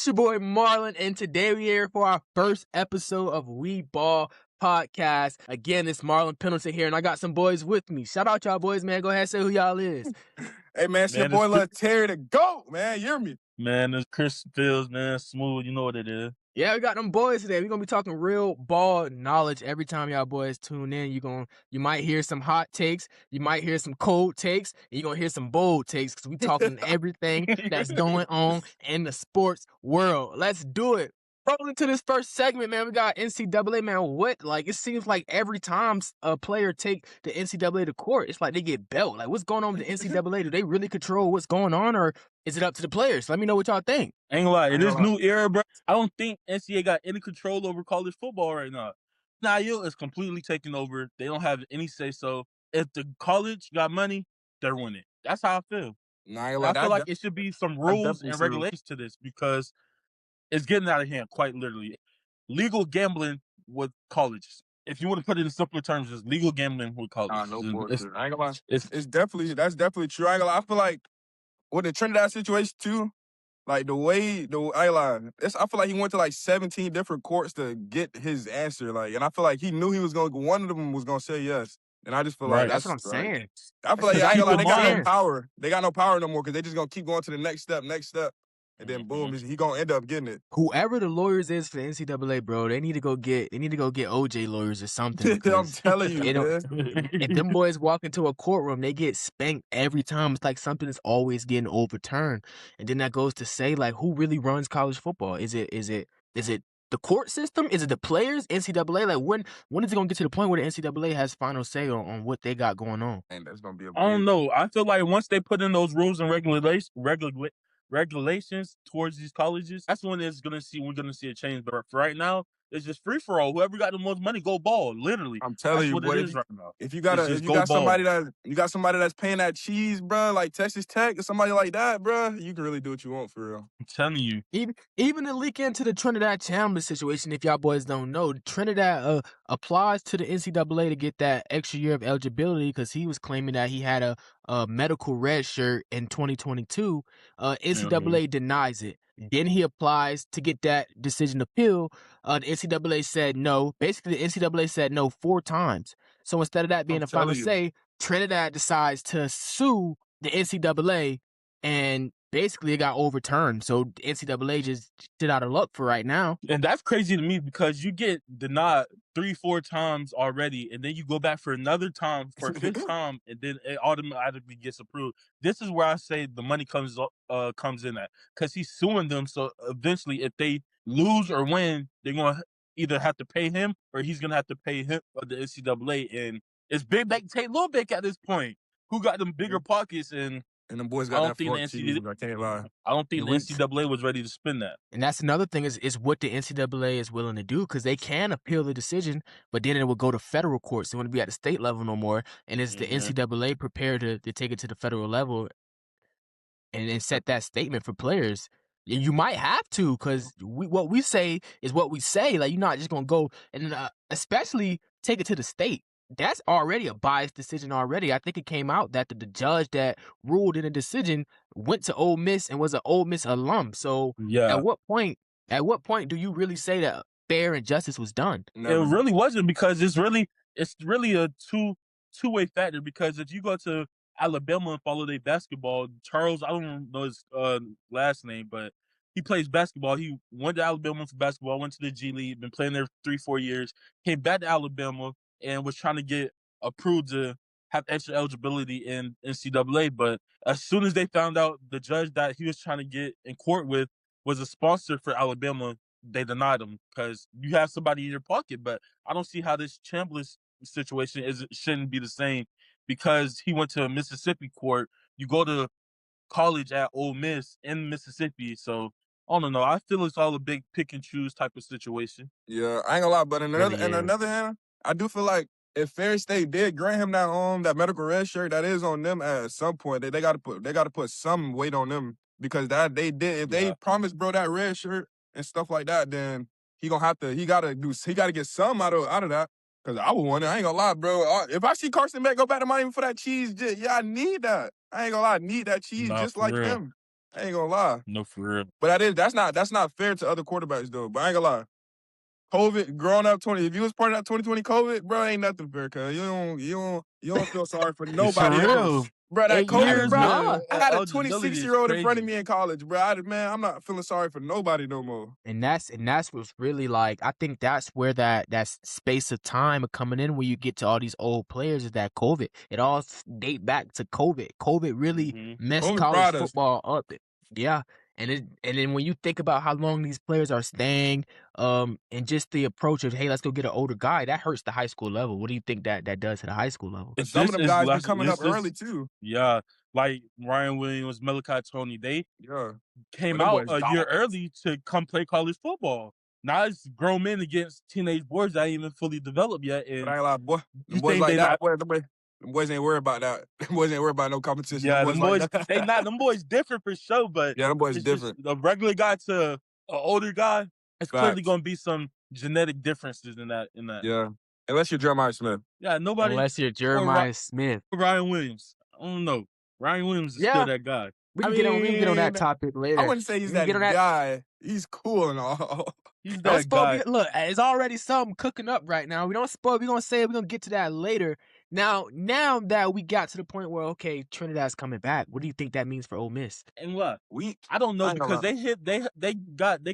It's your boy Marlon, and today we're here for our first episode of We Ball Podcast. Again, it's Marlon Pendleton here, and I got some boys with me. Shout out y'all boys, man. Go ahead and say who y'all is. Hey, man, it's your boy Lil Terry the GOAT, man. You hear me? Man, it's Chris Fields, man. Smooth, you know what it is. Yeah, we got them boys today. We're gonna be talking real ball knowledge every time y'all boys tune in. You might hear some hot takes, you might hear some cold takes, and you're gonna hear some bold takes because we talking everything that's going on in the sports world. Let's do it. Rolling into this first segment, man, we got NCAA, man. It seems like every time a player take the NCAA to court, it's like they get belt. Like, what's going on with the NCAA? Do they really control what's going on, or is it up to the players? Let me know what y'all think. Ain't gonna lie, in this new era, bro, I don't think NCAA got any control over college football right now. NIL is completely taking over. They don't have any say-so. If the college got money, they're winning. That's how I feel. I feel like it should be some rules and regulations to this because it's getting out of hand, quite literally. Legal gambling with colleges. If you want to put it in simpler terms, it's legal gambling with colleges. No bullshit. I ain't gonna lie. That's definitely true. I ain't gonna lie. I feel like with the Trinidad situation too, like I ain't lie. I feel like he went to like 17 different courts to get his answer. Like, and I feel like he knew one of them was gonna say yes. And I just feel like that's what I'm saying. I feel like I ain't gonna lie, they got no power. They got no power no more because they just gonna keep going to the next step. And then boom, he gonna end up getting it. Whoever the lawyers is for the NCAA, bro, they need to go get OJ lawyers or something. I'm telling you, if them boys walk into a courtroom, they get spanked every time. It's like something is always getting overturned. And then that goes to say, like, who really runs college football? Is it the court system? Is it the players? NCAA? Like, when is it gonna get to the point where the NCAA has final say on what they got going on? And that's gonna be I don't know. I feel like once they put in those rules and regulations towards these colleges, that's when we're gonna see a change. But for right now, it's just free for all. Whoever got the most money, go ball. Literally, I'm telling you, boy. If you got somebody that's paying that cheese, bro, like Texas Tech or somebody like that, bro, you can really do what you want for real. I'm telling you. Even to leak into the Trinidad Chambliss situation, if y'all boys don't know, Trinidad applies to the NCAA to get that extra year of eligibility because he was claiming that he had a medical red shirt in 2022. NCAA denies it. Then he applies to get that decision appealed. The NCAA said no. Basically, the NCAA said no 4 times. So instead of that being a final say, Trinidad decides to sue the NCAA, and basically it got overturned. So the NCAA just shit out of luck for right now. And that's crazy to me because you get denied 3-4 times already, and then you go back for another time for a 5th time, and then it automatically gets approved. This is where I say the money comes in at, because he's suing them. So eventually, if they lose or win, they're gonna either have to pay him or he's gonna have to pay him or the NCAA. And it's big back take little big at this point. Who got them bigger pockets? And them boys got that fork cheese, I can't lie. I don't think the NCAA was ready to spend that. And that's another thing is what the NCAA is willing to do, because they can appeal the decision, but then it will go to federal courts. It wouldn't be at the state level no more. And is the NCAA prepared to take it to the federal level and set that statement for players? You might have to, because what we say is what we say. Like, you're not just going to go and especially take it to the state. That's already a biased decision already. I think it came out that the judge that ruled in a decision went to Ole Miss and was an Ole Miss alum. So at what point do you really say that fair and justice was done? It really wasn't, because it's really a two-way factor. Because if you go to Alabama and follow their basketball, Charles, I don't know his last name, but he plays basketball. He went to Alabama for basketball, went to the G League, been playing there 3-4 years, came back to Alabama and was trying to get approved to have extra eligibility in NCAA. But as soon as they found out the judge that he was trying to get in court with was a sponsor for Alabama, they denied him, because you have somebody in your pocket. But I don't see how this Chambliss situation shouldn't be the same, because he went to a Mississippi court. You go to college at Ole Miss in Mississippi. So I don't know. I feel it's all a big pick and choose type of situation. Yeah, I ain't gonna lie, but on another hand, I do feel like if Ferry State did grant him that medical red shirt, that is on them at some point. They gotta put some weight on them, because that they did. If they promised bro that red shirt and stuff like that, then he gotta get some out of that. Because I would want it. I ain't gonna lie, bro. If I see Carson Beck go back to Miami for that cheese, I need that. I ain't gonna lie, I need that cheese like him. I ain't gonna lie. No, for real. But that's not fair to other quarterbacks though. But I ain't gonna lie. COVID, growing up if you was part of that 2020 COVID, bro, ain't nothing fair, cuz you don't feel sorry for nobody For real. else. Bro, that 8 COVID, years, bro, nah. I had a Eligibility is 26-year-old in front of crazy. me in college, bro. I'm not feeling sorry for nobody no more. And that's what's really like. I think that's where that space of time of coming in when you get to all these old players is that COVID. It all date back to COVID. COVID really messed COVID college brought us. football up. Yeah, and then when you think about how long these players are staying, and just the approach of, hey, let's go get an older guy, that hurts the high school level. What do you think that does to the high school level? And some of them guys be coming up early too. Yeah, like Ryan Williams, Malachi Tony, they came Well, out a year early to come play college football. Now it's grown men against teenage boys that ain't even fully developed yet. And but I ain't lie, boy. Them boys like that. Them boys ain't worried about that. Them boys ain't worried about no competition. Yeah, them boys like they not. Them boys different for sure, but yeah, them boys different. A regular guy to an older guy, it's clearly gonna be some genetic differences in that. Yeah, unless you're Jeremiah Smith. Yeah, nobody. Unless you're Jeremiah Smith. Ryan Williams. I don't know. Ryan Williams is still that guy. We can get on that topic later. I wouldn't say he's that guy. He's cool and all. He's that guy. Look, it's already something cooking up right now. We don't spoil. We're gonna get to that later. Now that we got to the point where, okay, Trinidad's coming back, what do you think that means for Ole Miss? And what? I don't know, because they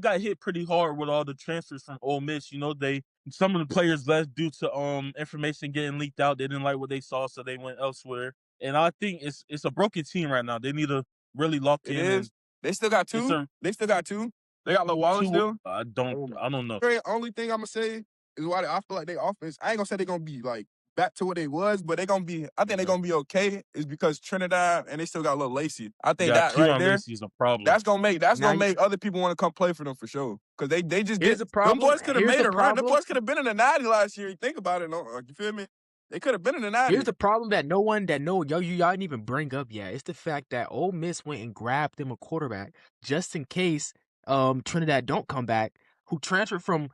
got hit pretty hard with all the transfers from Ole Miss. You know, some of the players left due to information getting leaked out. They didn't like what they saw, so they went elsewhere. And I think it's a broken team right now. They need to really lock in. It is. They still got two. They got Lil Wallace still. I don't know. The only thing I'm gonna say is why I feel like they offense. I ain't gonna say they're gonna be like back to what they was, but I think they're gonna be okay. Is because Trinidad and they still got Lil Lacey. I think that right there is a problem. That's gonna make other people want to come play for them for sure. Because they just here's the problem. Them boys could have made it right. Them boys could have been in the 90 last year. You think about it, no? You feel me? They could have been in the 90s. Here's the problem that y'all didn't even bring up yet. It's the fact that Ole Miss went and grabbed them a quarterback just in case Trinidad don't come back, who transferred from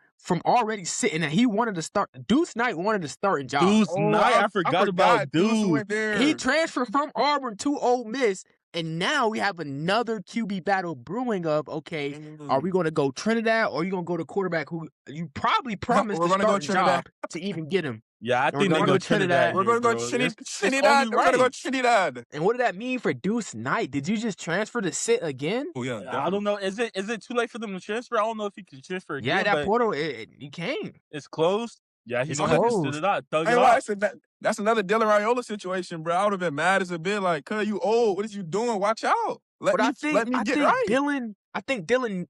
already sitting and he wanted to start. Deuce Knight wanted to start in job. Deuce Knight, I forgot about Deuce. He transferred from Auburn to Ole Miss, and now we have another QB battle brewing of, okay, are we going to go Trinidad or are you going to go to quarterback who you probably promised to start in job to even get him? Yeah, I think they're going to go Trinidad. We're going to go Trinidad. We're going to go Trinidad. And what did that mean for Deuce Knight? Did you just transfer to sit again? Oh, yeah. I don't know. Is it too late for them to transfer? I don't know if he can transfer again. Yeah, that portal, he can't. It's closed? Yeah, he's going to have to sit it out. That's another Dylan Raiola situation, bro. I would have been mad as a bit like, cuz you old. What is you doing? Watch out. Let me get right. I think Dylan,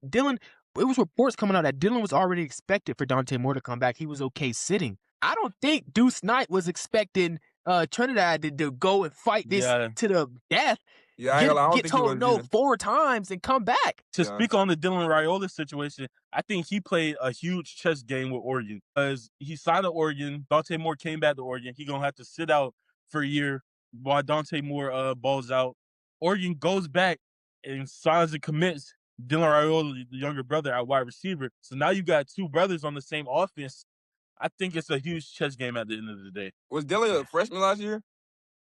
it was reports coming out that Dylan was already expected for Dante Moore to come back. He was okay sitting. I don't think Deuce Knight was expecting Trinidad to go and fight this to the death. Yeah, get told no 4 times and come back. To speak on the Dylan Raiola situation, I think he played a huge chess game with Oregon because he signed to Oregon. Dante Moore came back to Oregon. He's going to have to sit out for a year while Dante Moore balls out. Oregon goes back and signs and commits Dylan Raiola, the younger brother, at wide receiver. So now you got 2 brothers on the same offense. I think it's a huge chess game at the end of the day. Was Dylan a freshman last year?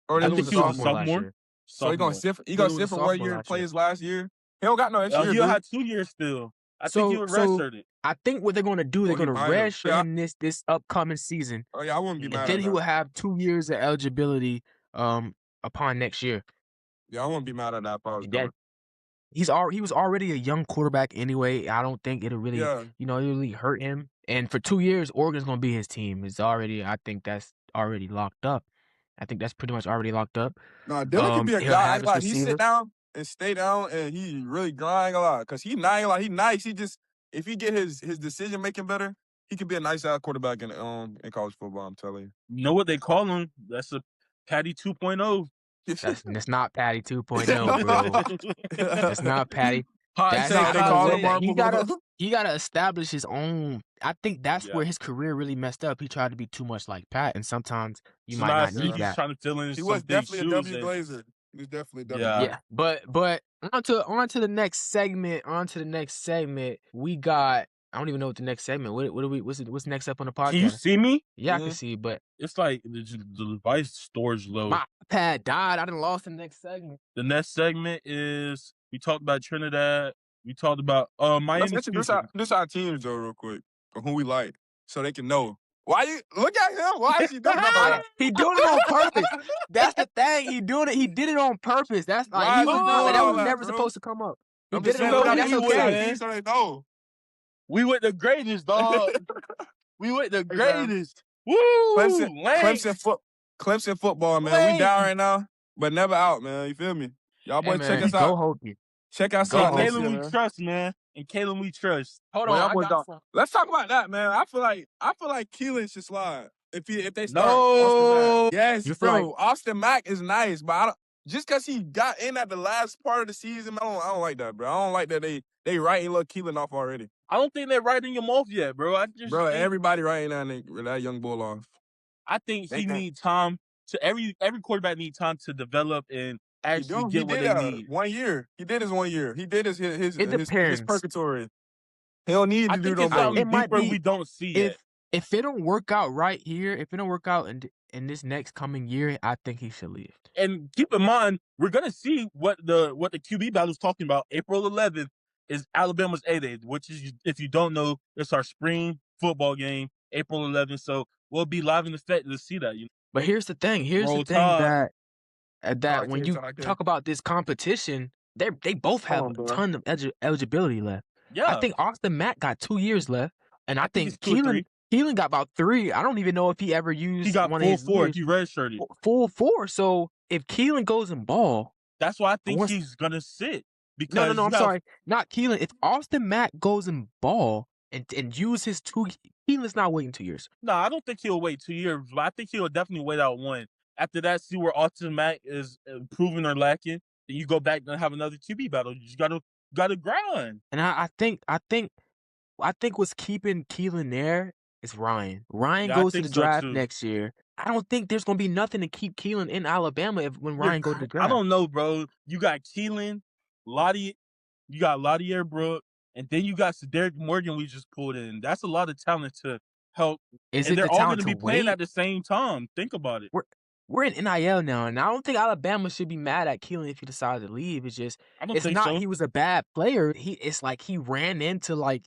Or I think he was a sophomore. So he gonna sit for 1 year and play his last year? He don't got no extra year. He'll have 2 years still. I think he was redshirted. I think what they're gonna do, they're gonna redshirt him this upcoming season. Oh yeah, I wouldn't be mad. And then he will have 2 years of eligibility upon next year. Yeah, I wouldn't be mad at that. He was already a young quarterback anyway. I don't think it'll really really hurt him. And for 2 years, Oregon's gonna be his team. I think that's already locked up. I think that's pretty much already locked up. No, Dylan can be a guy. Like, he sit down and stay down, and he really grind a lot. Because he nice. He just, if he get his decision making better, he could be a nice quarterback in college football. I'm telling you. You know what they call him? That's a Patty 2.0. That's not Patty 2.0, bro. That's not Patty. He gotta establish his own. I think that's where his career really messed up. He tried to be too much like Pat, and sometimes you might not need that. Trying to fill in. He was definitely a W Glazer. He was definitely a W. Yeah, but on to the next segment. We got I don't even know what the next segment. What's next up on the podcast? Can you see me? Yeah, I can see, but it's like the device storage low. My iPad died. I done lost the next segment. The next segment is we talked about Trinidad. We talked about Miami. Let's introduce our teams though, real quick, or who we like, so they can know. Why you look at him? Why is he doing that? He doing it on purpose. That's the thing. He did it on purpose. That's like that was never supposed to come up. He did it on purpose. That's okay. So they know. We with the greatest, dog. We with the greatest. Woo! Clemson football, man. We down right now, but never out, man. You feel me? Y'all boys check us out. Go Hokie. Check us out. Kalen we trust, man. And Kalen we trust. Hold on. Let's talk about that, man. I feel like Keelan should slide. If they start Austin Mack. Yes, bro. Austin Mack is nice, but just because he got in at the last part of the season, I don't like that, bro. I don't like that they writing little Keelan off already. I don't think they're writing him off yet, bro. Everybody writing that young bull off. I think he needs time to every quarterback needs time to develop and actually get what they need. 1 year. He did his 1 year. He did his purgatory. He don't need to do no more. It might be we don't see it. If it don't work out right here, if it don't work out in this next coming year, I think he should leave. And keep in mind, we're gonna see what the QB battle is talking about. April 11th is Alabama's A-Day, which is, if you don't know, it's our spring football game, April 11th. So we'll be live in effect to see that. But here's the thing. That when you talk about this competition, they both have a ton of eligibility left. Yeah. I think Austin Mack got 2 years left, and I think Keelan got about 3. I don't even know if he ever used. He got one full of his 4. years. He redshirted. Full 4. So if Keelan goes in ball, that's why I think he's gonna sit. Because no, I'm sorry, not Keelan. If Austin Mack goes in ball and use his 2, Keelan's not waiting 2 years. No, I don't think he'll wait 2 years, but I think he'll definitely wait out 1. After that, see where Austin Mack is improving or lacking. Then you go back and have another QB battle. You just gotta grind. And I think what's keeping Keelan there is Ryan. Ryan goes to the draft next year. I don't think there's gonna be nothing to keep Keelan in Alabama when Ryan goes to the draft. I don't know, bro. You got Keelan, Latier Brook, and then you got Derek Morgan we just pulled in. That's a lot of talent to help. And they're all going to be playing at the same time. Think about it. We're in NIL now, and I don't think Alabama should be mad at Keelan if he decides to leave. It's just he was a bad player. It's like he ran into like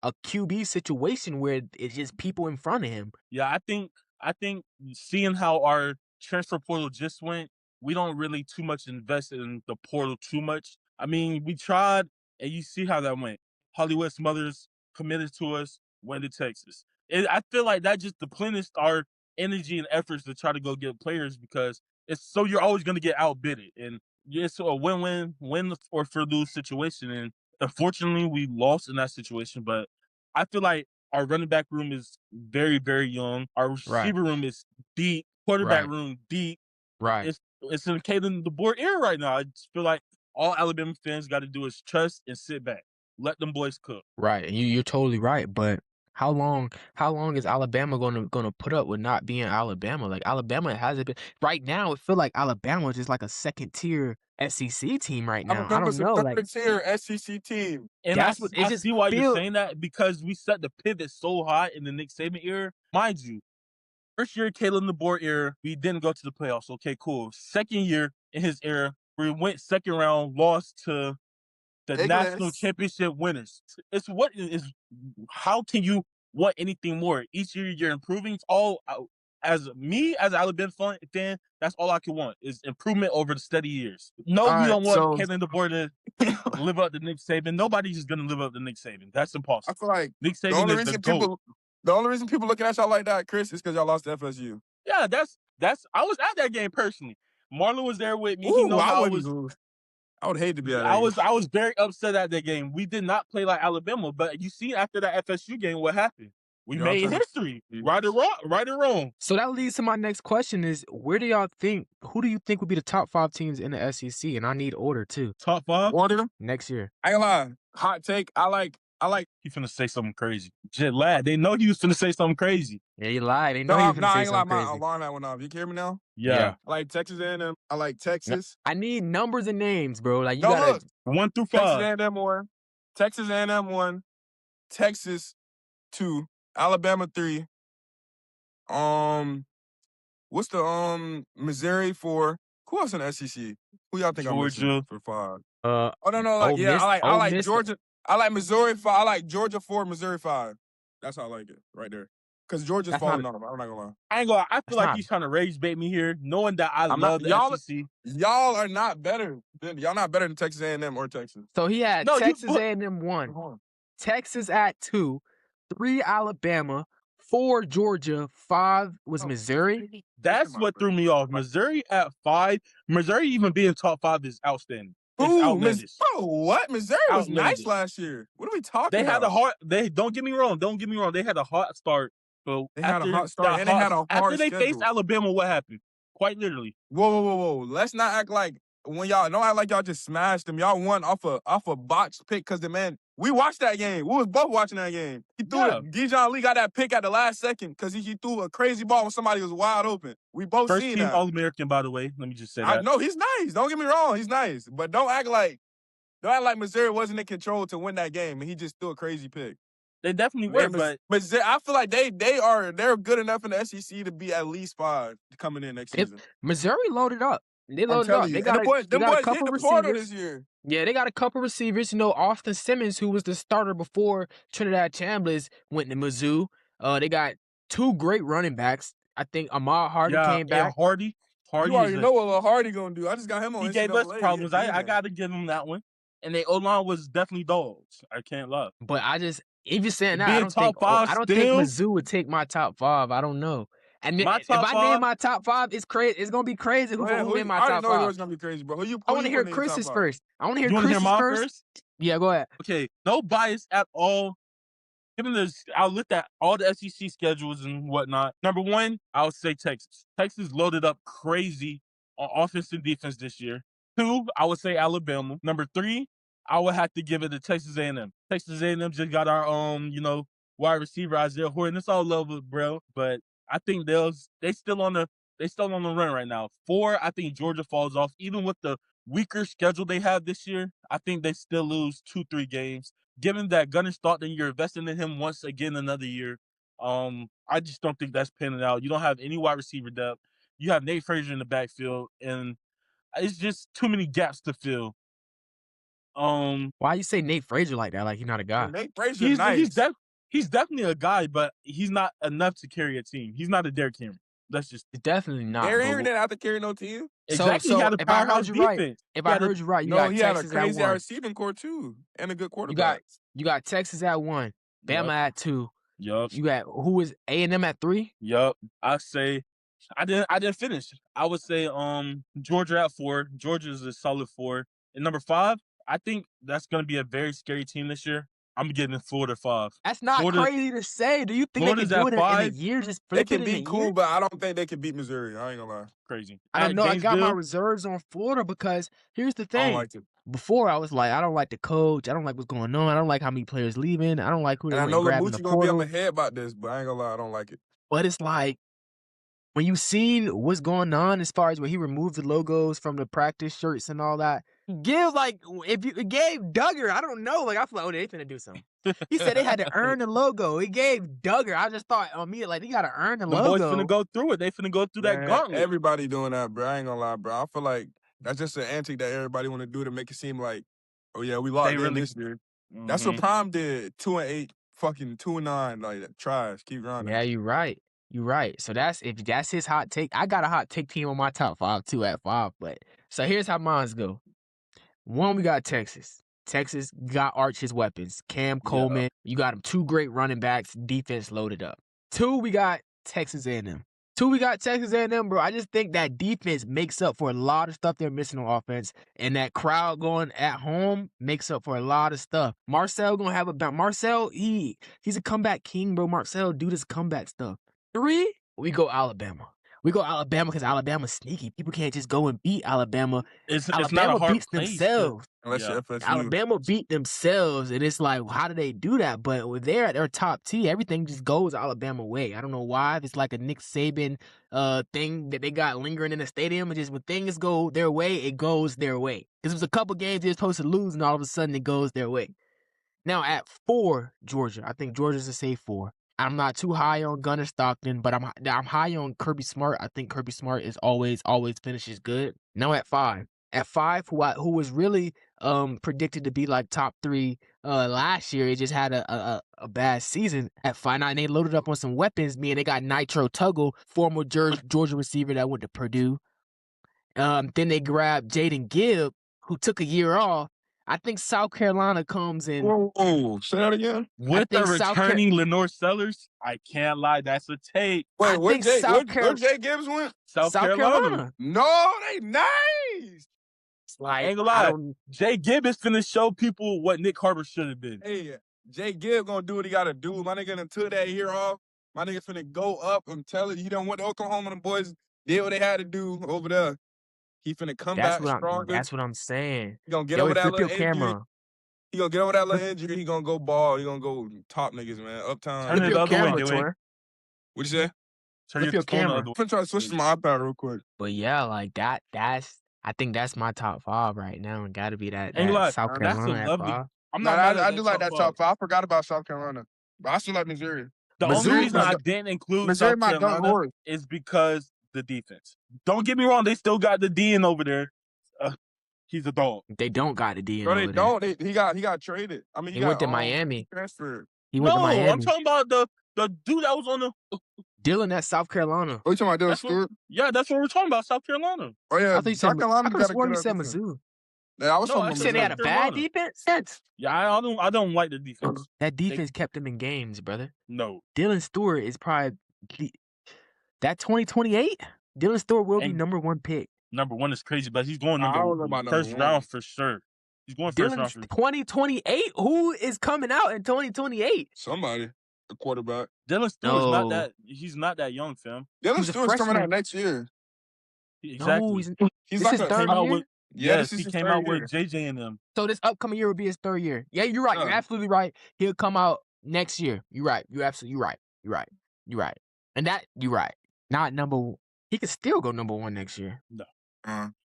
a QB situation where it's just people in front of him. Yeah, I think seeing how our transfer portal just went, we don't really too much invest in the portal too much. I mean, we tried, and you see how that went. Hollywood Smothers committed to us, went to Texas. I feel like that just depleted our energy and efforts to try to go get players because you're always going to get outbidded. And it's a win or for lose situation. And unfortunately, we lost in that situation. But I feel like our running back room is very, very young. Our receiver room is deep. Quarterback room deep. Right. It's in Kalen DeBoer era right now. I just feel like all Alabama fans got to do is trust and sit back. Let them boys cook. Right. And you're totally right. But how long is Alabama gonna put up with not being Alabama? Like Alabama hasn't been right now. It feels like Alabama is just like a second tier SEC team right now. I don't know, like tier SEC team. And I see why you're saying that because we set the pivot so high in the Nick Saban era. Mind you, first year Kalen DeBoer era, we didn't go to the playoffs. Okay, cool. Second year in his era, we went second round, lost to the national championship winners. How can you want anything more? Each year you're improving. It's all as an Alabama fan, that's all I can want is improvement over the steady years. No, we don't want Kevin DeBoer to live up to Nick Saban. Nobody's just gonna live up to Nick Saban. That's impossible. I feel like Nick Saban is the GOAT. The only reason people looking at y'all like that, Chris, is because y'all lost to FSU. Yeah, that's. I was at that game personally. Marlon was there with me. Ooh, he knows I would hate to be at that. I was very upset at that game. We did not play like Alabama, but you see after that FSU game what happened. We made history, right or wrong. So that leads to my next question: is who do you think would be the top 5 teams in the SEC? And I need order too. Top 5 order next year. I ain't gonna lie. Hot take. I like. He finna say something crazy. Jet lad. They know he was finna say something crazy. Yeah, you lied. They know he was finna say something crazy. My alarm that went off. You hear me now? Yeah. I like Texas A&M. I like Texas. I need numbers and names, bro. Like you gotta 1 through 5. Texas A&M 1. Texas 2, Alabama 3. What's the Missouri 4? Who else in the SEC? Who y'all think I'm missing Georgia. for 5? Oh no, like I like Georgia. I like Missouri 5. I like Georgia 4, Missouri 5. That's how I like it right there. Because Georgia's falling off. I'm not gonna lie. I ain't gonna. I feel like he's trying to rage bait me here, knowing that I love the SEC. Y'all are not better. Y'all not better than Texas A&M or Texas. So he had Texas A&M 1, Texas at 2, 3 Alabama, 4 Georgia, 5 was Missouri. That's what threw me off. Missouri at 5. Missouri even being top 5 is outstanding. Bro, what? Missouri was nice last year. What are we talking about? They had a hard. Don't get me wrong. They had a hot start. So they had a hot start and they had a hard after they schedule. faced Alabama, what happened? Quite literally. Whoa. Let's not act like don't act like y'all just smashed them. Y'all won off a box pick because we watched that game. We was both watching that game. He threw it. Gijon Lee got that pick at the last second because he threw a crazy ball when somebody was wide open. We both seen that. First team All-American, by the way. Let me just say that. No, he's nice. Don't get me wrong. He's nice. But don't act like Missouri wasn't in control to win that game and he just threw a crazy pick. They definitely were, but I feel like they're good enough in the SEC to be at least 5 coming in next season. Missouri loaded up. They loaded up. They got a couple receivers this year. Yeah, they got a couple receivers. Austin Simmons, who was the starter before Trinidad Chambliss went to Mizzou. They got 2 great running backs. I think Ahmad Hardy came back. Yeah, Hardy. You already know what Lil Hardy gonna do. I just got him on. He gave us problems. I got to give him that one. And the O-line was definitely dogs. I can't lie. But if you're saying that, I don't think Mizzou would take my top 5. I don't know. And if I name my top 5, it's crazy. It's gonna be crazy who in my top 5. I know yours gonna be crazy, bro. I want to hear Chris's first. I want to hear Chris's first. Yeah, go ahead. Okay, no bias at all. Given this, I looked at all the SEC schedules and whatnot. Number 1, I would say Texas. Texas loaded up crazy on offense and defense this year. 2, I would say Alabama. Number 3, I would have to give it to Texas A&M. Texas A&M just got our wide receiver Isaiah Horton. It's all love, bro. But I think they still on the run right now. 4, I think Georgia falls off. Even with the weaker schedule they have this year, I think they still lose 2-3 games. Given that Gunner's thought that you're investing in him once again another year, I just don't think that's panning out. You don't have any wide receiver depth. You have Nate Frazier in the backfield, and it's just too many gaps to fill. Why you say Nate Frazier like that? Like he's not a guy. Nate Frazier, nice. He's definitely a guy, but he's not enough to carry a team. He's not a Derrick Henry. That's just definitely not. Derrick Henry didn't have to carry no team. Exactly. So he had a powerhouse defense. If I heard you right, he had a crazy receiving core too, and a good quarterback. You got Texas at 1, Bama at 2. Yup. You got who is A&M at 3? Yup. I say I didn't finish. I would say Georgia at 4. Georgia is a solid 4. And number 5, I think that's gonna be a very scary team this year. I'm getting Florida 5. That's not crazy to say. Do you think Florida's they can do it in a year? Just flip they can it be in cool, year? but I don't think they can beat Missouri. I ain't gonna lie. Crazy. I don't know. I got my reserves on Florida because here's the thing. I don't like it. Before I was like, I don't like the coach. I don't like what's going on. I don't like how many players leaving. I don't like who they're grabbing the portal. I know Lamucci gonna be on my head about this, but I ain't gonna lie, I don't like it. But it's like when you seen what's going on as far as when he removed the logos from the practice shirts and all that. Give if you gave Duggar, I don't know. Like I feel like they finna do something. He said they had to earn the logo. He gave Duggar. I just thought on me like they gotta earn the logo. The boys finna go through it. They finna go through that gauntlet. Everybody doing that, bro. I ain't gonna lie, bro. I feel like that's just an antic that everybody want to do to make it seem like, oh yeah, we locked in this year. Mm-hmm. That's what Prime did. 2-8, fucking 2-9, like trash. Keep grinding. Yeah, you're right. You're right. So if that's his hot take. I got a hot take team on my top 5 too at 5. But so here's how mine's go. 1, we got Texas. Texas got Arch's weapons. Cam Coleman. You got him 2 great running backs. Defense loaded up. 2, we got Texas A&M. 2, we got Texas A&M, bro. I just think that defense makes up for a lot of stuff they're missing on offense. And that crowd going at home makes up for a lot of stuff. Marcel gonna have Marcel, he's a comeback king, bro. Marcel do this comeback stuff. 3, we go Alabama. We go Alabama because Alabama's sneaky. People can't just go and beat Alabama. Alabama beats themselves. Alabama beat themselves, and it's like, how do they do that? But when they're at their top tier, everything just goes Alabama way. I don't know why. If it's like a Nick Saban thing that they got lingering in the stadium, and just when things go their way, it goes their way. Because it was a couple games they're supposed to lose, and all of a sudden it goes their way. Now at 4, Georgia. I think Georgia's a safe 4. I'm not too high on Gunnar Stockton, but I'm high on Kirby Smart. I think Kirby Smart is always finishes good. Now at 5. At 5, who was really predicted to be like top 3 last year. It just had a bad season. At 5'9", they loaded up on some weapons. They got Nitro Tuggle, former Georgia receiver that went to Purdue. Then they grabbed Jaden Gibb, who took a year off. I think South Carolina comes in. Whoa, say that again. With the returning Lenore Sellers, I can't lie, that's a take. Wait, where Jay Gibbs went? South Carolina. No, they nice. I ain't gonna lie. Jay Gibbs is finna show people what Nick Harbor should have been. Hey, Jay Gibbs gonna do what he gotta do. My nigga done took that year off. My nigga finna go up. I'm telling you, he done went to Oklahoma. The boys did what they had to do over there. He finna come back stronger. That's what I'm saying. He gonna get over that little injury. He gonna get over that little injury. He gonna go ball. He gonna go top niggas, man. Uptown. Turn it the other way, Dwayne. What'd you say? Turn your camera. I'm finna try to switch to my iPad real quick. But yeah, like I think that's my top 5 right now, and gotta be that South Carolina at 5. I do like that top 5. I forgot about South Carolina, but I still like Missouri. The only reason I didn't include South Carolina is because the defense. Don't get me wrong, they still got the D in over there. He's a dog. They don't got the D in over there. No, they don't. He got traded. I mean, he went to Miami. Transferred. He went to Miami. I'm talking about the dude that was on the Dylan at South Carolina. Oh, you talking about Dylan Stewart? Yeah, that's what we're talking about, South Carolina. Oh, yeah. I think South Carolina got a good defense. Mizzou. Yeah, I was talking about Mizzou. They had a bad defense? Yeah, I don't like the defense. That defense kept them in games, brother. No. Dylan Stewart is probably that 2028. Dylan Stewart will be number 1 pick. Number 1 is crazy, but he's going first round for sure. He's going first round for 2028. Who is coming out in 2028? Somebody. A quarterback. Dylan Stewart's not that. He's not that young, fam. Dylan Stewart's coming out next year. Exactly. No, he's like his third year. Yes, he came out with JJ and them. So this upcoming year will be his 3rd year. Yeah, you're right. You're absolutely right. He'll come out next year. You're right. You're absolutely right. You're right. And that you're right. Not number 1. He could still go number 1 next year. No.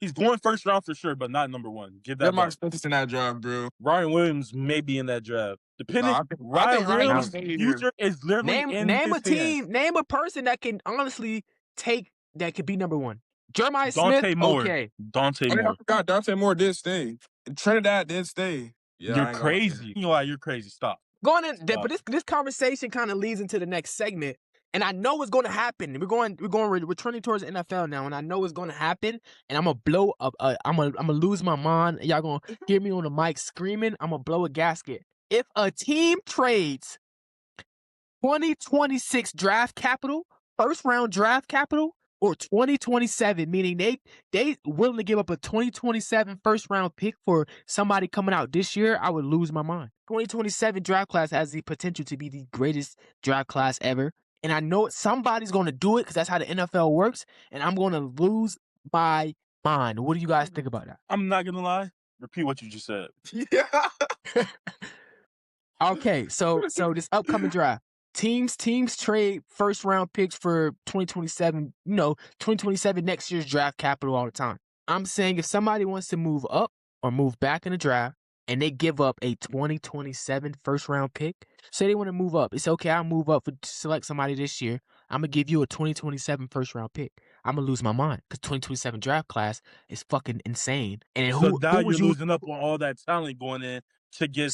He's going first round for sure, but not number 1. Give that. Mark Spencer's in that draft, bro. Ryan Williams may be in that draft. Depending, Ryan Williams' future is literally in his team. Name a person that can honestly take that could be number 1. Jeremiah Dante Smith. Moore. Okay. Dante Moore. I forgot Dante Moore did stay. Trinidad did stay. Yeah, you're crazy. You know why you're crazy? Stop. But this conversation kind of leads into the next segment. And I know it's going to happen. We're turning towards the NFL now, and I know it's going to happen. And I'm gonna blow up. I'm gonna lose my mind. Y'all gonna hear me on the mic screaming. I'm gonna blow a gasket. If a team trades 2026 draft capital, first round draft capital, or 2027, meaning they willing to give up a 2027 first round pick for somebody coming out this year, I would lose my mind. 2027 draft class has the potential to be the greatest draft class ever. And I know somebody's going to do it because that's how the NFL works. And I'm going to lose my mind. What do you guys think about that? I'm not going to lie. Repeat what you just said. Yeah. Okay, so this upcoming draft. Teams trade first round picks for 2027, 2027 next year's draft capital all the time. I'm saying if somebody wants to move up or move back in the draft, and they give up a 2027 first round pick, say they want to move up. It's okay, I'll move up to select somebody this year. I'm going to give you a 2027 first round pick. I'm going to lose my mind because 2027 draft class is fucking insane. And so now you're losing up on all that talent going in to get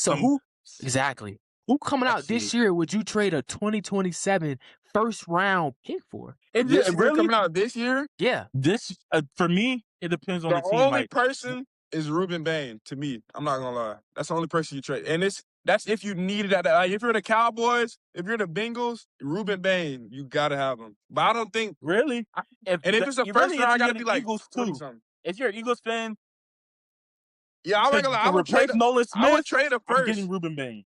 Exactly. Who coming out this year would you trade a 2027 first round pick for? Really coming out this year? Yeah. This, for me, it depends on the team. The only person is Ruben Bain to me. I'm not gonna lie. That's the only person you trade. And that's if you need it. If you're the Cowboys, if you're the Bengals, Ruben Bain, you gotta have him. But I don't think really. If it's a first round, I gotta be like Eagles too. If you're an Eagles fan, yeah, I'm not gonna lie. I would trade Nolan Smith. I would trade a first. Getting Ruben Bain.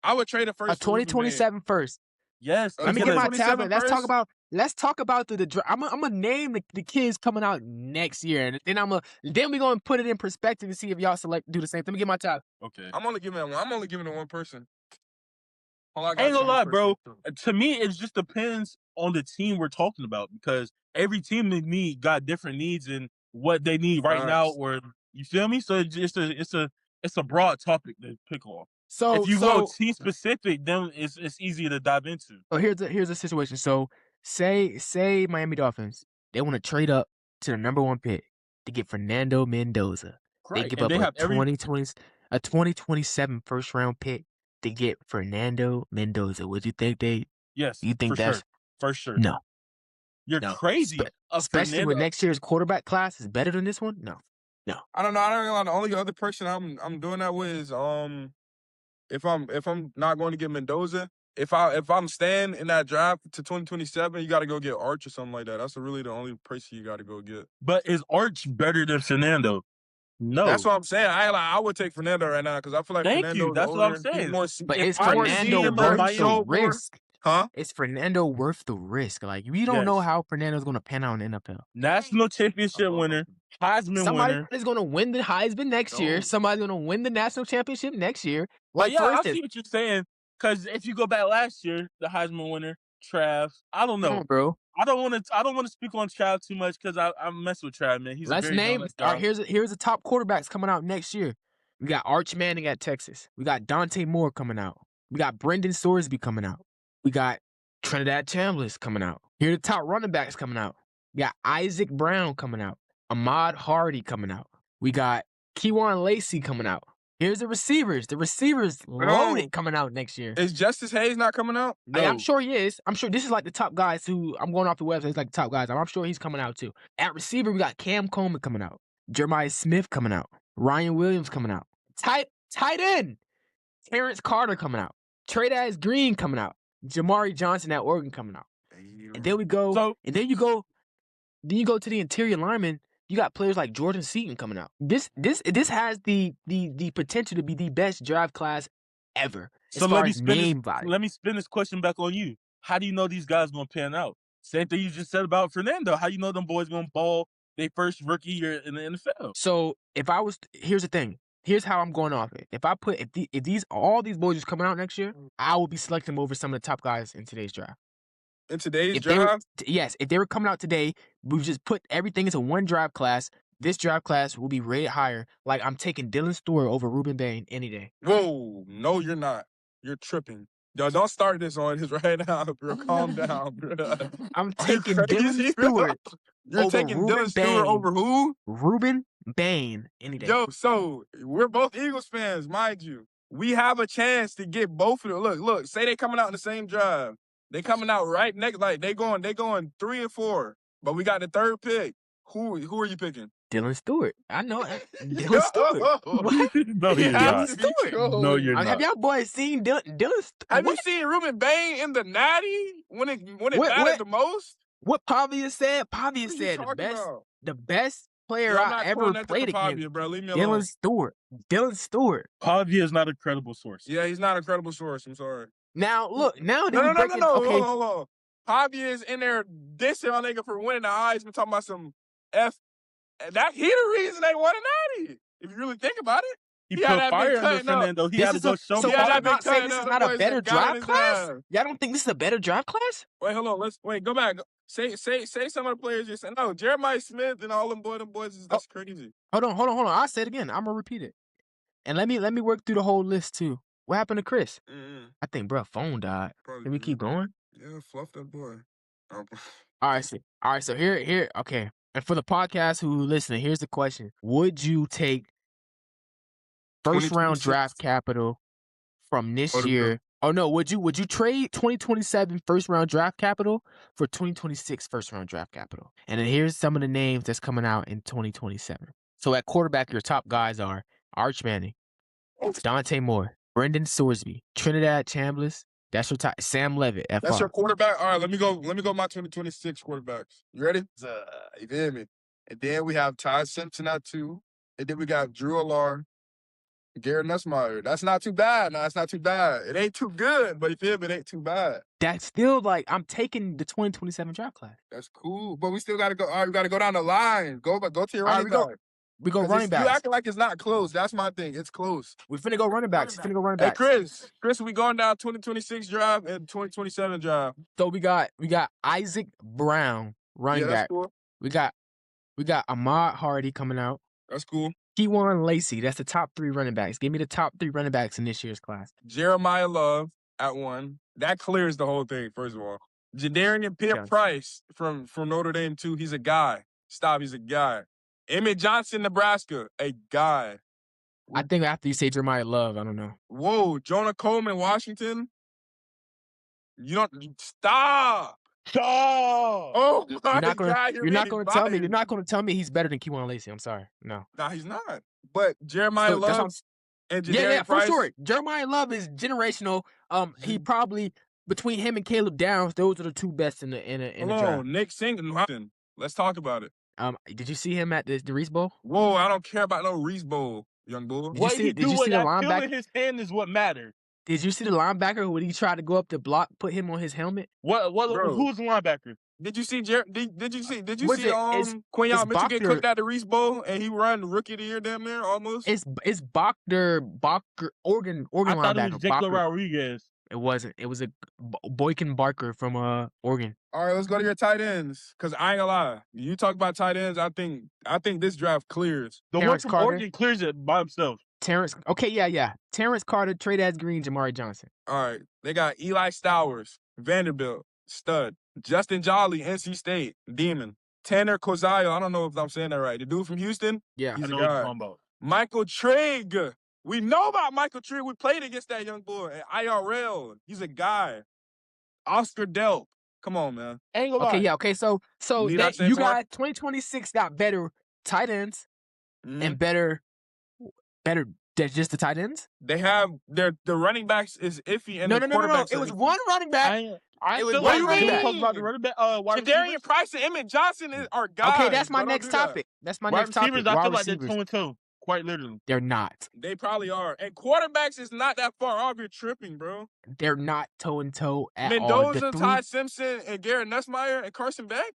I would trade a first. A 2027 first. Yes. Let me get my tablet. Let's talk about the draft. I'm gonna name the kids coming out next year, and then we're gonna put it in perspective and see if y'all do the same. Let me get my tablet. Okay. I'm only giving it one person. I ain't gonna lie, bro. To me, it just depends on the team we're talking about because every team got different needs and what they need right now, or you feel me? So it's a broad topic to pick on. So if you go team specific, then it's easier to dive into. So here's a situation. So say Miami Dolphins, they want to trade up to the #1 pick to get Fernando Mendoza. They Right. give And up they a have every 2027 first round pick to get Fernando Mendoza. Would you think yes, you think for that's sure. For sure. no. You're No. crazy. Especially when next year's quarterback class is better than this one? No. I don't know. I don't know. The only other person I'm doing that with is if I'm not going to get Mendoza, if I'm staying in that draft to 2027, you got to go get Arch or something like that. That's really the only person you got to go get. But is Arch better than Fernando? No. That's what I'm saying. I would take Fernando right now because I feel like Fernando's That's older. what I'm saying. But is Fernando worth the risk? Huh? Is Fernando worth the risk? Like, we don't know how Fernando's going to pan out in the NFL. National championship winner, Heisman winner. Somebody's going to win the Heisman next year. Somebody's going to win the national championship next year. Like, yeah, I see what you're saying. Because if you go back last year, the Heisman winner, Trav, I don't know, bro. I don't want to speak on Trav too much because I mess with Trav, man. He's Let's name. All right, here's the top quarterbacks coming out next year. We got Arch Manning at Texas. We got Dante Moore coming out. We got Brendan Sorsby coming out. We got Trinidad Chambliss coming out. Here are the top running backs coming out. We got Isaac Brown coming out. Ahmad Hardy coming out. We got Keywan Lacey coming out. Here's the receivers. The receivers loaded coming out next year. Is Justice Hayes not coming out? No. I'm sure he is. I'm sure this is like the top guys who I'm going off the website. It's like the top guys. I'm sure he's coming out too. At receiver, we got Cam Coleman coming out. Jeremiah Smith coming out. Ryan Williams coming out. Tight end. Terrence Carter coming out. Trey Green coming out. Jamari Johnson at Oregon coming out. And then we go. Then you go to the interior linemen. You got players like Jordan Seaton coming out. This has the potential to be the best draft class ever. So let me spin this question back on you. How do you know these guys gonna pan out? Same thing you just said about Fernando. How you know them boys gonna ball their first rookie year in the NFL? So here's the thing. Here's how I'm going off it. If all these boys are coming out next year, I will be selecting them over some of the top guys in today's draft. In today's draft? Yes. If they were coming out today, we've just put everything into one draft class. This draft class will be rated higher. Like, I'm taking Dylan Stewart over Ruben Bain any day. Whoa. No, you're not. You're tripping. Yo, don't start this on this right now, bro. Calm down, bro. I'm taking Dylan Stewart. You're taking Dylan Stewart over who? Ruben Bain any day. Yo, so we're both Eagles fans, mind you. We have a chance to get both of them. Look, say they coming out in the same drive. They coming out right next, like they going 3 and 4, but we got the third pick. Who are you picking? Dylan Stewart. I know Dylan Stewart. What? No, you're not. Stewart. No, you're not. Have y'all boys seen Dylan Stewart? Have you seen Ruben Bain in the Natty when it mattered the most? What Pavia said? Pavia said the best player I ever played against. Bro. Leave me alone. Dylan Stewart. Pavia is not a credible source. Yeah, he's not a credible sourse. I'm sorry. Now look, No. Okay. Hold on. Pavia is in there dissing on nigga for winning the Heisman, talking about some F. That he the reason they won a Natty. If you really think about it. He put fire under Fernando. He had to go show me. So y'all not saying this is not a better draft class? Y'all don't think this is a better draft class? Wait, hold on. Go back. Say some of the players you said. No, Jeremiah Smith and all them boys that's crazy. Hold on. I'll say it again. I'm gonna repeat it. And let me work through the whole list too. What happened to Chris? I think bro phone died. Can we keep going? Yeah, fluff that boy. All right, so here, okay. And for the podcast who listening, here's the question. Would you take first round draft capital from this year? Oh no, would you trade 2027 first round draft capital for 2026 first round draft capital? And then here's some of the names that's coming out in 2027. So at quarterback, your top guys are Arch Manning, Dante Moore, Brendan Sorsby, Trinidad Chambliss. That's your top. Sam Levitt. FR. That's your quarterback. All right, let me go. My 2026 quarterbacks. You ready? You feel me? And then we have Ty Simpson at 2. And then we got Drew Allard, Garrett Nussmeier. That's not too bad. No, that's not too bad. It ain't too good, but you feel me? It ain't too bad. That's still like I'm taking the 2027 draft class. That's cool, but we still got to go. All right, we got to go down the line. Go to your running back. We go running backs. You acting like it's not close. That's my thing. It's close. We finna go running backs. Hey, Chris, we going down 2026 drive and 2027 drive. So we got Isaac Brown running back. Cool. We got Ahmad Hardy coming out. That's cool. Keywan Lacey. That's the top 3 running backs. Give me the top 3 running backs in this year's class. Jeremiah Love at 1. That clears the whole thing, first of all. Jadarian Pierce-Price from Notre Dame, 2. He's a guy. Stop, he's a guy. Emmett Johnson, Nebraska, a guy. I think after you say Jeremiah Love, I don't know. Whoa, Jonah Coleman, Washington. You don't stop. Oh my God! You're not going to tell me. You're not going to tell me he's better than Keywan Lacey. I'm sorry. No. Nah, he's not. But Jeremiah Love and Jadarian for Price. sure. Jeremiah Love is generational. He probably between him and Caleb Downs, those are the 2 best in the draft. Nick Singleton. Let's talk about it. Did you see him at the Reese Bowl? Whoa, I don't care about no Reese Bowl, young bull. Did you see the linebacker? In his hand is what mattered. Did you see the linebacker when he tried to go up to block, put him on his helmet? Who's the linebacker? Did you see Quinyon Mitchell get cooked at the Reese Bowl and he run rookie of the year damn near almost? It's Bachner, Oregon linebacker. I thought it was Jake Rodriguez. It wasn't. It was a Boykin Barker from Oregon. All right, let's go to your tight ends. Cause I ain't gonna lie, you talk about tight ends. I think this draft clears. The one from Oregon clears it by himself. Terrence. Okay, yeah. Terrence Carter, Tradaz Green, Jamari Johnson. All right, they got Eli Stowers, Vanderbilt, stud. Justin Jolly, NC State, demon. Tanner Kozayo, I don't know if I'm saying that right. The dude from Houston? Yeah. He's a guy. Michael Trigg. We know about Michael Trigg. We played against that young boy at IRL. He's a guy. Oscar Delp. Come on, man. Okay, yeah, okay. So you got 2026 got better tight ends and better just the tight ends? They have the running backs is iffy and no. quarterbacks. It was one running back. It was one running back. About the running back. Jadarian Price and Emmett Johnson are guys. Okay, that's my next topic. That's my next topic. I feel like they're 2-2. Quite literally. They're not. They probably are. And quarterbacks is not that far off. You're tripping, bro. They're not toe-and-toe at all. Mendoza, Ty Simpson, and Garrett Nussmeier, and Carson Beck?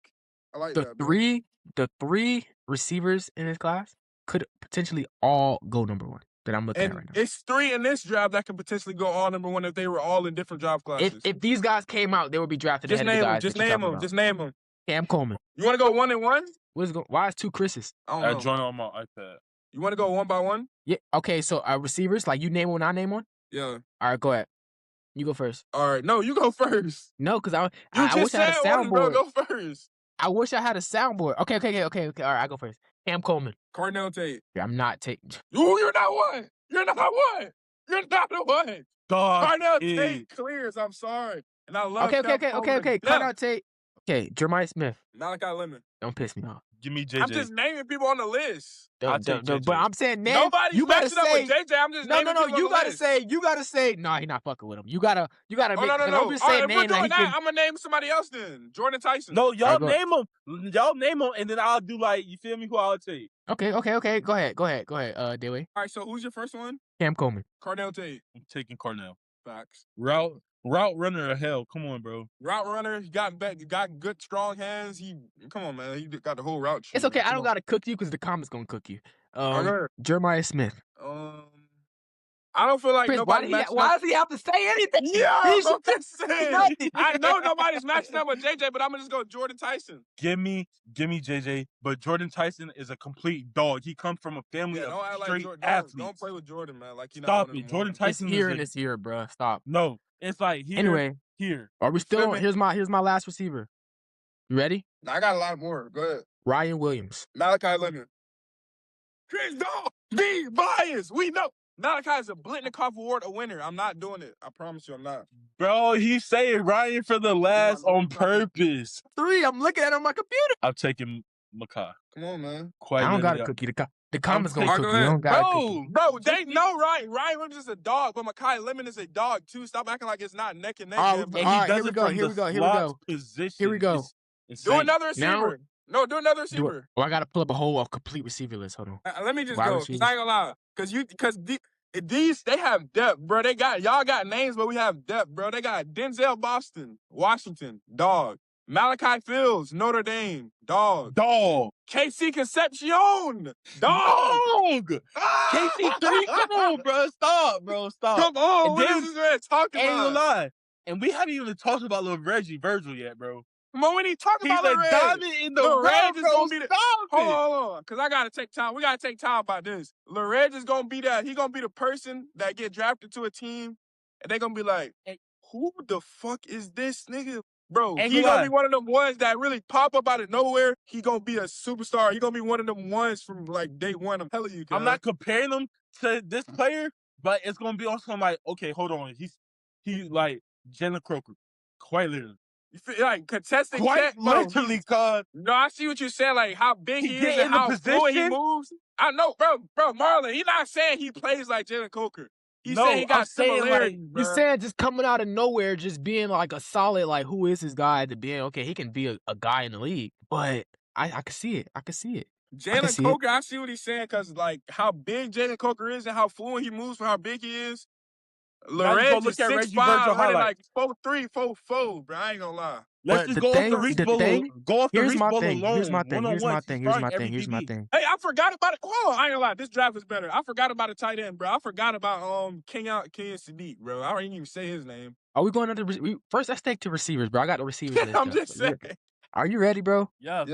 I like that, bro. The 3 receivers in this class could potentially all go number 1 that I'm looking at right now. It's 3 in this draft that could potentially go all number 1 if they were all in different draft classes. If these guys came out, they would be drafted ahead of the guys. Just name them. Cam Coleman. You want to go 1 and 1? Why is 2 Chris's? I don't know. I joined on my iPad. You want to go 1 by 1? Yeah. Okay, so receivers, like you name one, I name one? Yeah. All right, go ahead. You go first. All right. No, you go first. No, because I wish I had a soundboard. Bro, go first. I wish I had a soundboard. Okay. All right, I go first. Cam Coleman. Cardinal Tate. Yeah, I'm not taking. Ooh, you're not one. You're not one. You're not the one. Cardinal Tate clears. I'm sorry. And I love Okay. Cardinal Tate. Okay, Jeremiah Smith. Malachi Lemon. Don't piss me off. Give me JJ. I'm just naming people on the list. But I'm saying name. Nobody's you gotta matching up with JJ. I'm just naming people you on the gotta list. You gotta say. No, he not fucking with him. You gotta make. No. Don't just say All right, name. if we're doing that, I'm gonna name somebody else then. Jordan Tyson. No, y'all name him. Y'all name him, and then I'll do you feel me? Who I'll take. Okay. Go ahead. Dewey. All right, so who's your first one? Cam Coleman. Cardinal Tate. I'm taking Cornell. Facts. Route runner of hell. Come on, bro. Route runner. He got good, strong hands. Come on, man. He got the whole route. It's okay. I don't gotta cook you because the comments gonna cook you. Jeremiah Smith. I don't feel like Chris, nobody. Why does he have to say anything? Yeah, I'm just saying. I know nobody's matching up with JJ, but I'm gonna just go Jordan Tyson. Give me JJ. But Jordan Tyson is a complete dog. He comes from a family of straight athletes. Don't play with Jordan, man. Like stop it. Jordan Tyson is here in this year, bro. Stop. No, it's like here. Anyway, here. Are we still on? Here's my last receiver. You ready? I got a lot more. Go ahead. Ryan Williams. Malachi Lemon. Chris, don't be biased. We know. Malachi is a Blitnikoff Award winner. I'm not doing it. I promise you I'm not. Bro, he's saying Ryan for the last on purpose. 3. I'm looking at it on my computer. I'm taking Makai. Come on, man. I don't got to cook you. The comments going to cook you. You don't got to Bro, they know Ryan. Ryan Williams is a dog, but Makai Lemon is a dog, too. Stop acting like it's not neck and neck. Here we go. Here we go. Do another receiver. No, do another receiver. I got to pull up a complete receiver list. Hold on. Let me just go. I ain't gonna lie. Because these, they have depth, bro. Y'all got names, but we have depth, bro. They got Denzel Boston, Washington, dog. Malachi Fields, Notre Dame, dog. KC Concepcion, dog. KC3, come on, bro. Stop. Come on, what is this man talking about? Ain't gonna lie. And we haven't even talked about little Virgil yet, bro. But when he talking He's about a Lil Reg, diamond in the Lil Reg rough, is bro. gonna be the. Stop it. Hold on, because I gotta take time. We gotta take time about this. Lil Reg is gonna be that. He gonna be the person that get drafted to a team, and they gonna be like, "Who the fuck is this nigga?" Bro, Ain't he gonna gonna lie. be one of them ones that really pop up out of nowhere. He gonna be a superstar. He gonna be one of them ones from like day one. I'm telling you, I'm not comparing him to this player, but it's gonna be also like, okay, hold on. He like Jalen Croker, quite literally. You feel like contesting Quite catch, bro. literally, cuz. No, I see what you're saying. Like how big he is get and in the how fluid he position. moves. I know, bro, Marlon. He's not saying he plays like Jalen Coker. He's saying he I'm got saying, similarities, like, bro. You said just coming out of nowhere, just being like a solid, like, who is this guy to being, okay, he can be a guy in the league. But I can see it. I can see it. Jalen Coker, I see what he's saying because, like, how big Jalen Coker is and how fluid he moves for how big he is. Lil Reg is 6'5", like 4'3", 4'4", bro. I ain't gonna lie. Let's just go off the Reese Bowl. Go off the Reese Bowl alone. Here's my thing. Here's my thing. Hey, I forgot about it. Hold on, I ain't gonna lie. This draft is better. I forgot about a tight end, bro. I forgot about Kenyon Sadiq, bro. I didn't even say his name. Are we going to the first? Let's take to receivers, bro. I got the receivers. I'm just saying. Are you ready, bro? Yeah.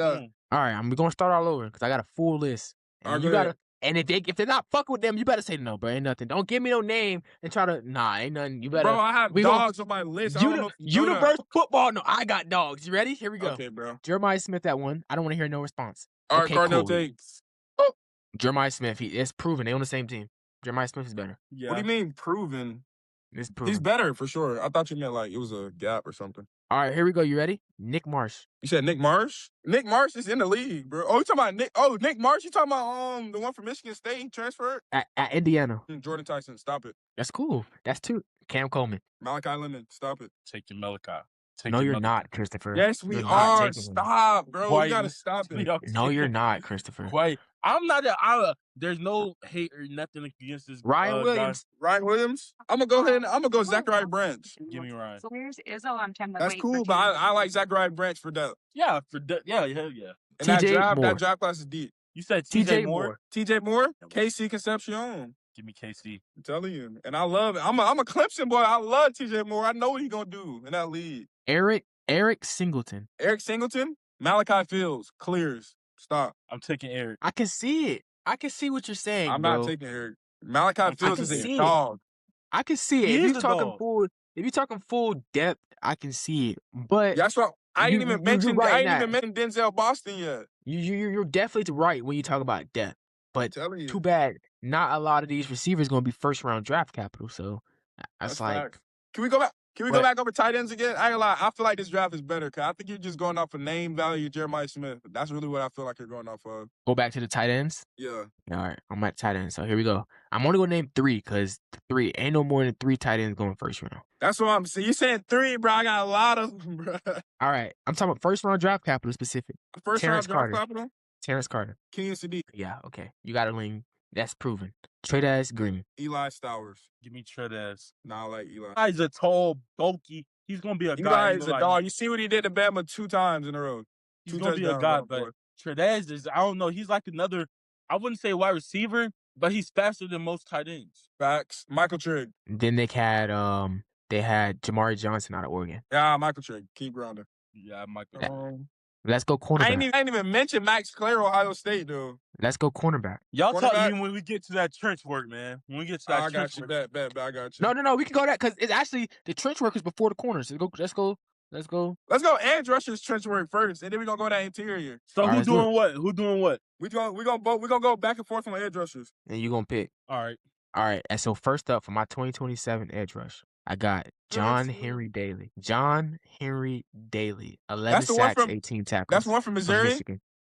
All right, I'm gonna start all over because I got a full list. And you gotta. And if they're not fucking with them, you better say no, bro. Ain't nothing. Don't give me no name and try to. Nah, ain't nothing. You better. Bro, I have dogs on my list. Universe football. No, I got dogs. You ready? Here we go. Okay, bro. Jeremiah Smith at 1. I don't want to hear no response. All right, Cardinal takes. Oh. Jeremiah Smith. It's proven. They on the same team. Jeremiah Smith is better. Yeah. What do you mean proven? It's proven. He's better for sure. I thought you meant like it was a gap or something. All right, here we go. You ready? Nick Marsh. You said Nick Marsh? Nick Marsh is in the league, bro. Oh, you talking about Nick? Oh, Nick Marsh? You talking about the one from Michigan State? He transferred at Indiana. Jordan Tyson, stop it. That's cool. That's 2. Cam Coleman. Malachi Lemon, stop it. Take your Malachi. No, you're not, Christopher. Yes, we are. Stop, bro. You gotta stop it. No, you're not, Christopher. Wait, I'm not. There's no hate or nothing against this. Ryan Williams. Ryan Williams. I'm gonna go ahead. I'm gonna go Zachariah Branch. Give me Ryan. That's cool, but I like Zachariah Branch for that. Yeah, yeah. And that draft class is deep. You said TJ Moore. TJ Moore. KC Concepcion. Give me KC. I'm telling you, and I love it. I'm a Clemson boy. I love TJ Moore. I know what he's gonna do in that league. Eric Singleton. Eric Singleton. Malachi Fields clears. Stop. I'm taking Eric. I can see it. I can see what you're saying. I'm not taking Eric. Malachi Fields is a dog. I can see it. If you're talking full depth, I can see it. But that's what I ain't even mentioned. I ain't even mentioned Denzel Boston yet. You're definitely right when you talk about depth. But too bad, not a lot of these receivers going to be first round draft capital. So that's like, fact. Can we go back? Can we go back over tight ends again? I ain't gonna lie. I feel like this draft is better because I think you're just going off of name value, Jeremiah Smith. That's really what I feel like you're going off of. Go back to the tight ends? Yeah. All right. I'm at tight ends. So here we go. I'm only going to name 3 because 3 ain't no more than 3 tight ends going first round. That's what I'm saying. You saying 3, bro. I got a lot of them, bro. All right. I'm talking about first round draft capital specific. First round draft capital? Terrence Carter. Kenyon Sadiq. Yeah. Okay. You got to lean. That's proven. Tradaz Green. Eli Stowers. Give me Tradaz. Nah, I like Eli. Eli's a tall, bulky. He's going to be a guy. Eli's a dog. You see what he did to Bama 2 times in a row. He's going to be a guy, but Tradaz is, I don't know, he's like another, I wouldn't say wide receiver, but he's faster than most tight ends. Facts. Michael Trigg. Then they had Jamari Johnson out of Oregon. Yeah, Michael Trigg. Keep grounding. Yeah, Michael. Let's go cornerback. I ain't even mention Max Clare, Ohio State, though. Let's go cornerback. Y'all talk to me when we get to that trench work, man. When we get to that trench work. Bet, I got you. No, we can go that because it's actually the trench work is before the corners. Let's go. Let's go edge rushers trench work first, and then we're gonna go that interior. So who's doing what? Who doing what? We're gonna go back and forth on the edge rushers. And you're gonna pick. All right. And so first up for my 2027 edge rush, I got John Henry Daly. 11 sacks, 18 tackles. That's one from Missouri?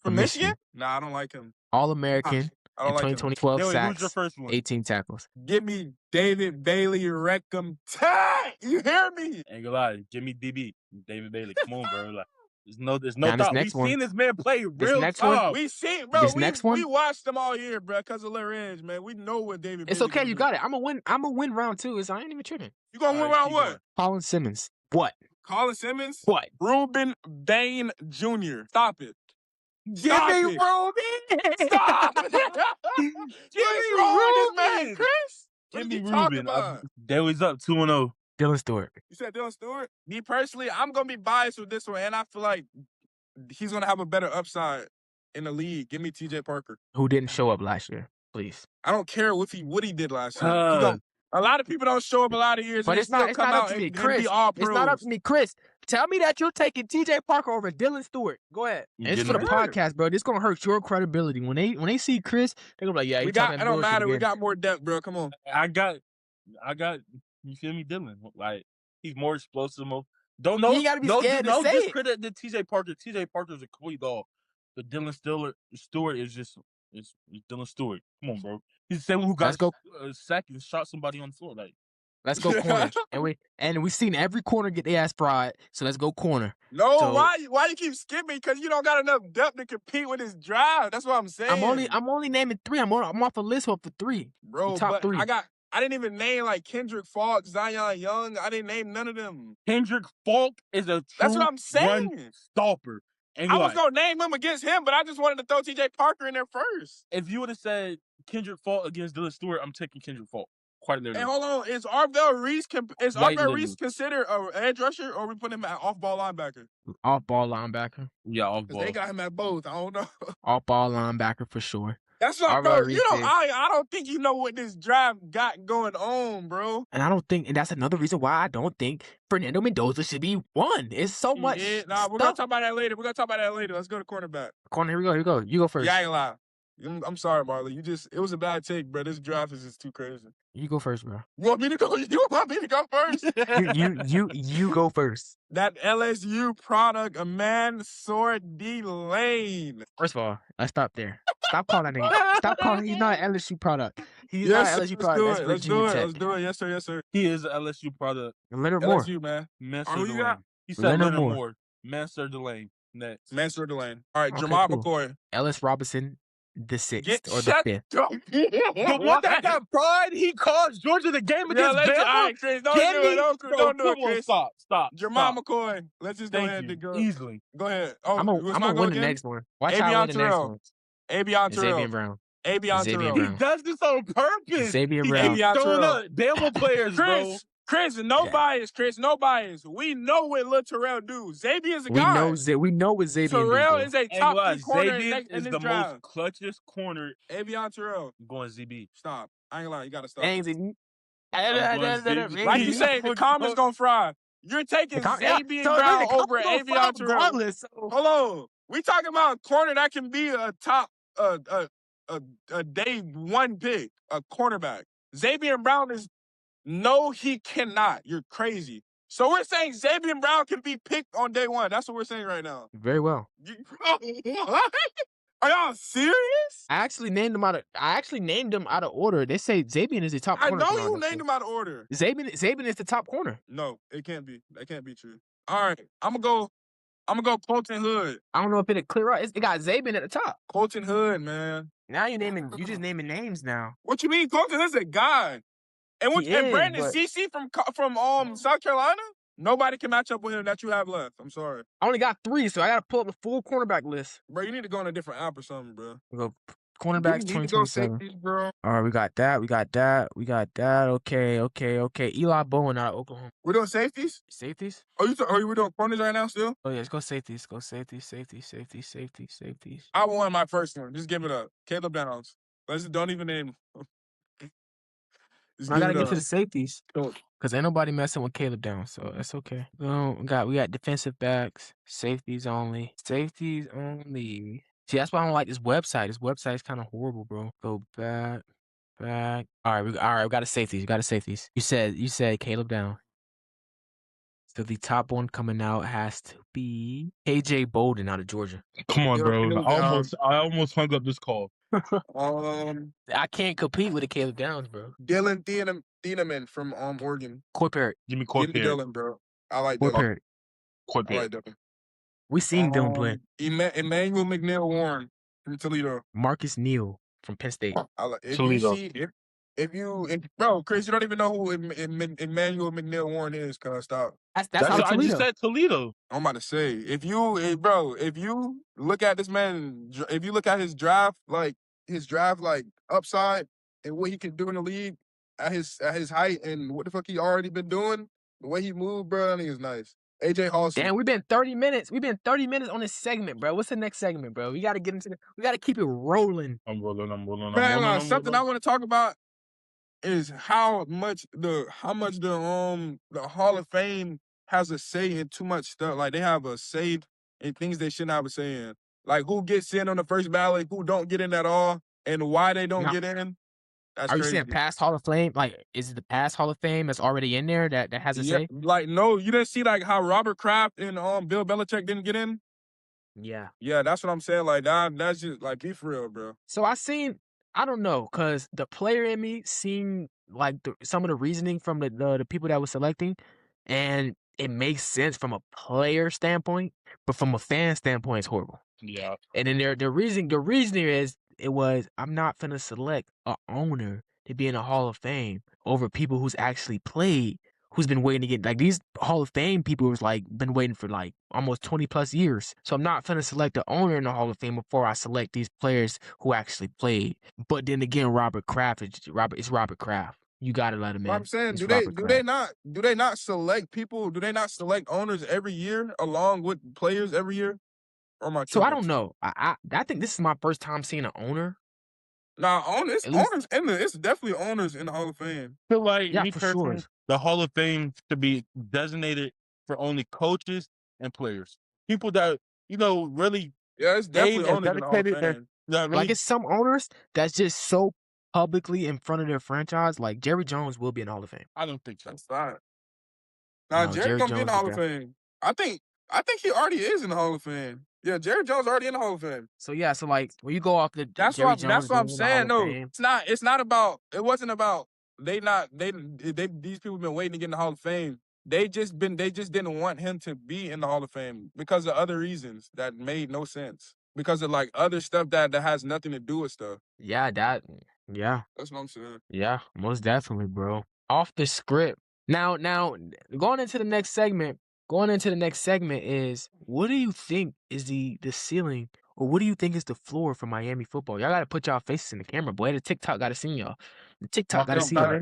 From Michigan? Nah, I don't like him. All-American. I don't like 2012 sacks, who's your first one? 18 tackles. Give me David Bailey, Reckham. You hear me? Ain't gonna lie. Give me DB. David Bailey. Come on, bro. Like, there's no doubt. We've seen this man play real tough. We seen, bro. We watched them all year, bro, because of Lil Reg, man. We know what David Bailey. It's okay. You got it. I'm gonna win round 2. I ain't even tripping. You gonna win round what? Colin Simmons. What? Colin Simmons? What? Ruben Bain Jr. Stop it. Give me Ruben! Stop! Give me Ruben, man, Chris. Give me Ruben. Daly's up 2-0. Dylan Stewart. You said Dylan Stewart? Me personally, I'm going to be biased with this one, and I feel like he's going to have a better upside in the league. Give me TJ Parker. Who didn't show up last year, please. I don't care what he did last year. A lot of people don't show up a lot of years, but it's not up to me, Chris. It's not up to me, Chris. Tell me that you're taking TJ Parker over Dylan Stewart. Go ahead. It's for the podcast, bro. This gonna hurt your credibility when they see Chris. They're gonna be like, yeah, it don't matter. We got more depth, bro. Come on. I got. You feel me, Dylan? Like he's more explosive. Don't know. You gotta be scared to say it. Discredit the TJ Parker. TJ Parker's a complete dog. But Dylan Stewart is just it's Dylan Stewart. Come on, bro. He's the same one who got sacked and shot somebody on the floor. Like, let's go corner. and we've seen every corner get their ass fried. So let's go corner. No, so, why you keep skipping? Because you don't got enough depth to compete with his drive. That's what I'm saying. I'm only naming 3. I'm off a list of the 3. Bro, the top 3. I didn't even name like Kendrick Falk, Zion Young. I didn't name none of them. Kendrick Falk is a true That's what I'm saying. Run stopper. And I was gonna name him against him, but I just wanted to throw TJ Parker in there first. If you would have said Kendrick Falk against Dylan Stewart, I'm taking Kendrick Falk. Quite literally. And hold on, is Arvell Reese considered a edge rusher, or we put him at off-ball linebacker? Off-ball linebacker. Yeah, off-ball. They got him at both. I don't know. Off-ball linebacker for sure. That's what, bro. I don't think you know what this drive got going on, bro. And I don't think, and that's another reason why I don't think Fernando Mendoza should be one. It's so much. Yeah, we're gonna talk about that later. Let's go to cornerback. Corner, here we go. You go first. Yeah, I ain't lie. I'm sorry, Marley. It was a bad take, bro. This draft is just too crazy. You go first, bro. You want me to go? You want me to go first? you go first. That LSU product, a man, sword D Lane. First of all, let's stop there. Stop calling that nigga. Stop calling. He's not an LSU product. He's not an LSU product. Let's do it. Yes, sir. Yes, sir. He is an LSU product. And Leonard Moore. LSU, man. Mansur Delane. He said Leonard Moore. Mansur Delane. Next. Mansur Delane. All right, okay, Jamal McCoy. Ellis Robinson. The 6th or the 5th. The one that got pride, he caused Georgia the game against Bama. All right, Chris, don't do it, Chris. Stop. Jamal McCoy. Let's just go ahead and go. Easily. Go ahead. Oh, I'm gonna win the next one. Watch out, win the next one. Avion Terrell. Xavier Brown. He does this on purpose. Xavier Brown. Throwing up Bama players, bro. Chris, no bias. We know what Lil Terrell do. Xavier's a guy. We know what Xavier do. Terrell is a top 3 corner Xavier in is this the drive. most clutchest corner. Avion Terrell. I'm going ZB. Stop. I ain't lying. You gotta stop. Like you say, the comments gonna fry. You're taking Xavier Brown over Avion Terrell. Hold on. We talking about a corner that can be a top a day 1 pick, a cornerback. Xavier Brown is no, he cannot. You're crazy. So we're saying Xavier Brown can be picked on day 1. That's what we're saying right now. Very well. What? Are y'all serious? I actually named him out of order. They say Xavier is the top corner. I know you named him out of order. Xavier is the top corner. No, it can't be. That can't be true. All right, I'm gonna go Colton Hood. I don't know if it'll clear out. It got Xavier at the top. Colton Hood, man. Now you just naming names now. What you mean? Colton Hood's a guy. And Brandon CC from South Carolina, nobody can match up with him that you have left. I'm sorry. I only got 3, so I gotta pull up the full cornerback list. Bro, you need to go on a different app or something, bro. We'll go cornerbacks 2027. Bro. All right, we got that. Okay. Eli Bowen out of Oklahoma. We're doing safeties? Safeties? Are we doing corners right now still? Oh yeah, let's go safeties. Safeties. I won my first one. Just give it up. Caleb Downs. Don't even name him. I gotta get to the safeties because ain't nobody messing with Caleb Downs, so that's okay. We got defensive backs, safeties only. See, that's why I don't like this website. This website is kind of horrible, bro. Go back. All right, we got a safeties. You said Caleb Downs. So the top one coming out has to be KJ Bolden out of Georgia. Come on, bro. I almost hung up this call. I can't compete with a Caleb Downs, bro. Dylan Thieneman from Oregon. Coy Parrott. Give me Coy Parrott. Dylan, bro. I like Coy Dylan. Parrott. Coy Parrott. I like Dylan. We seen Dylan play. Emmanuel McNeil Warren from Toledo. Marcus Neal from Penn State. Toledo. Bro, Chris, you don't even know who Emmanuel McNeil Warren is. Stop. That's how I just said Toledo. I'm about to say, if you look at this man, if you look at his draft upside and what he can do in the league at his height and what the fuck he already been doing, The way he moved, bro, I think is nice. AJ Halsey. Damn, we've been 30 minutes. We've been 30 minutes on this segment, bro. What's the next segment, bro? We got to get into we got to keep it rolling. I'm rolling. Man, something I want to talk about is how much the Hall of Fame has a say in too much stuff. Like, they have a say in things they shouldn't have a say in. Like, who gets in on the first ballot, who don't get in at all, and why they don't get in. That's Are crazy. You saying past Hall of Fame? Like, is it the past Hall of Fame that's already in there that has a say? Like, no, you didn't see like how Robert Kraft and Bill Belichick didn't get in? Yeah. Yeah, that's what I'm saying. Like, that's just, like, be for real, bro. So I don't know, because the player in me seen like some of the reasoning from the people that were selecting, and it makes sense from a player standpoint, but from a fan standpoint, it's horrible. Yeah. And then the reasoning is I'm not finna select a owner to be in the Hall of Fame over people who's actually played, who's been waiting to get, like, these Hall of Fame people who's like been waiting for like almost 20 plus years. So I'm not finna select the owner in the Hall of Fame before I select these players who actually played. But then again, Robert Kraft it's Robert Kraft. You gotta let him in. What I'm saying, do they not select people? Do they not select owners every year along with players every year? So I don't know. I think this is my first time seeing an owner. Nah, owners in it's definitely owners in the Hall of Fame. I feel like, yeah, for sure, the Hall of Fame should be designated for only coaches and players. People that, really. Yeah, it's definitely owners in the Hall of Fame. Really, like, it's some owners that's just so publicly in front of their franchise. Like, Jerry Jones will be in the Hall of Fame. I don't think so. That's fine. Nah, Jerry gonna be in the Hall of Fame. I think he already is in the Hall of Fame. Yeah, Jerry Jones already in the Hall of Fame. So yeah, so like when you go off the that's what I'm saying. No, it's not about. It wasn't about these people been waiting to get in the Hall of Fame. They just didn't want him to be in the Hall of Fame because of other reasons that made no sense. Because of like other stuff that has nothing to do with stuff. Yeah, that's what I'm saying. Yeah, most definitely, bro. Off the script. Now, going into the next segment is, what do you think is the ceiling, or what do you think is the floor for Miami football? Y'all gotta put y'all faces in the camera, boy. The TikTok gotta see y'all. The TikTok gotta see y'all.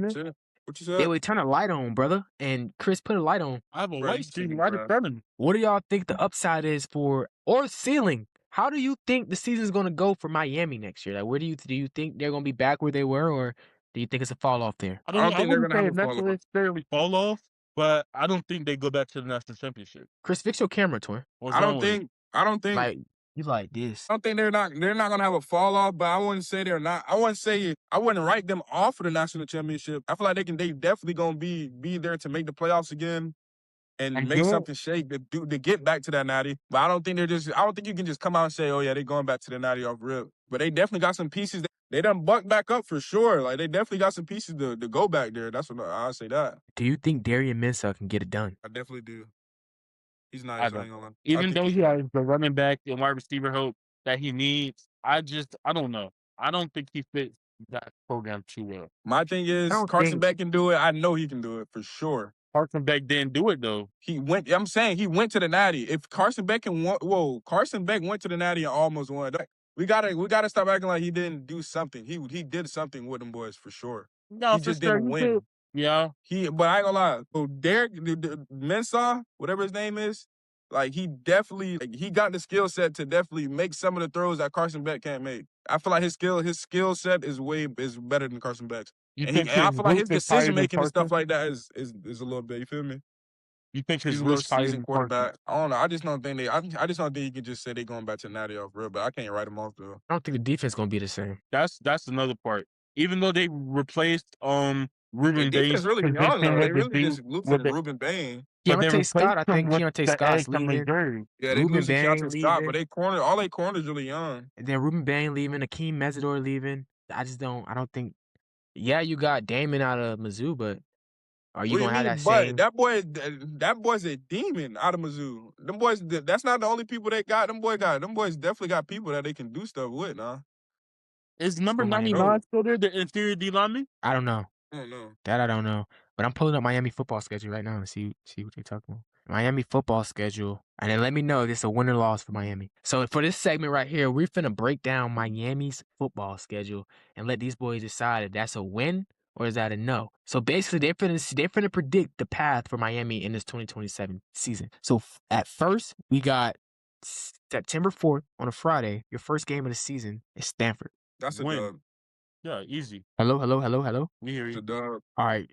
What you said? Yeah, we turn a light on, brother. And Chris, put a light on. I have a white screen right in front of me. What do y'all think the upside is for, or ceiling? How do you think the season's gonna go for Miami next year? Like, where do you think they're gonna be back where they were, or do you think it's a fall off there? I don't think they're gonna have a necessarily fall off, but I don't think they go back to the national championship. Chris, fix your camera, twin. I don't think like you like this. I don't think they're not gonna have a fall off, but I wouldn't say they're not. I wouldn't write them off for the national championship. I feel like they definitely gonna be there to make the playoffs again and make something shake to get back to that natty. But I don't think you can just come out and say, oh yeah, they're going back to the natty off rip. But they definitely got some pieces. They done bucked back up for sure. Like, they definitely got some pieces to go back there. That's what I'll say that. Do you think Darian Mensah can get it done? I definitely do. He's nice. Even though he has the running back and wide receiver help that he needs, I don't know. I don't think he fits that program too well. My thing is, Carson Beck can do it. I know he can do it for sure. Carson Beck didn't do it though. I'm saying he went to the natty. If Carson Beck Carson Beck went to the natty and almost won. We gotta stop acting like he didn't do something. He did something with them boys for sure. No, he just didn't win. Yeah. But I ain't gonna lie. So Derek Mensah, whatever his name is, like, he definitely he got the skill set to definitely make some of the throws that Carson Beck can't make. I feel like his skill set is better than Carson Beck's. I feel like his decision making and stuff like that is a little bit. You feel me? You think he's a little seasoned quarterback? I don't know. I just don't think you can just say they going back to natty off real. But I can't write them off though. I don't think the defense gonna be the same. That's another part. Even though they replaced Ruben Bain, defense really young though. They really just look for Ruben Bain. Keontae Scott, I think Keontae Scott's leaving. Yeah, they lose Keontae Scott, but all they corners really young. And then Ruben Bain leaving, Akeem Mesidor leaving. I don't think. Yeah, you got Damon out of Mizzou, but are you gonna have that same? That boy's a demon out of Mizzou. Them boys, that's not the only people they got. Them boys definitely got people that they can do stuff with, nah. Is number 99 still there, the interior D lineman? I don't know. I don't know. That I don't know. But I'm pulling up Miami football schedule right now to see what they're talking about. Miami football schedule. And then let me know if it's a win or loss for Miami. So for this segment right here, we're finna break down Miami's football schedule and let these boys decide if that's a win or is that a no? So basically, they're finna predict the path for Miami in this 2027 season. So at first, we got September 4th on a Friday. Your first game of the season is Stanford. That's a dub. Yeah, easy. Hello. We hear It's you. a dub. All right.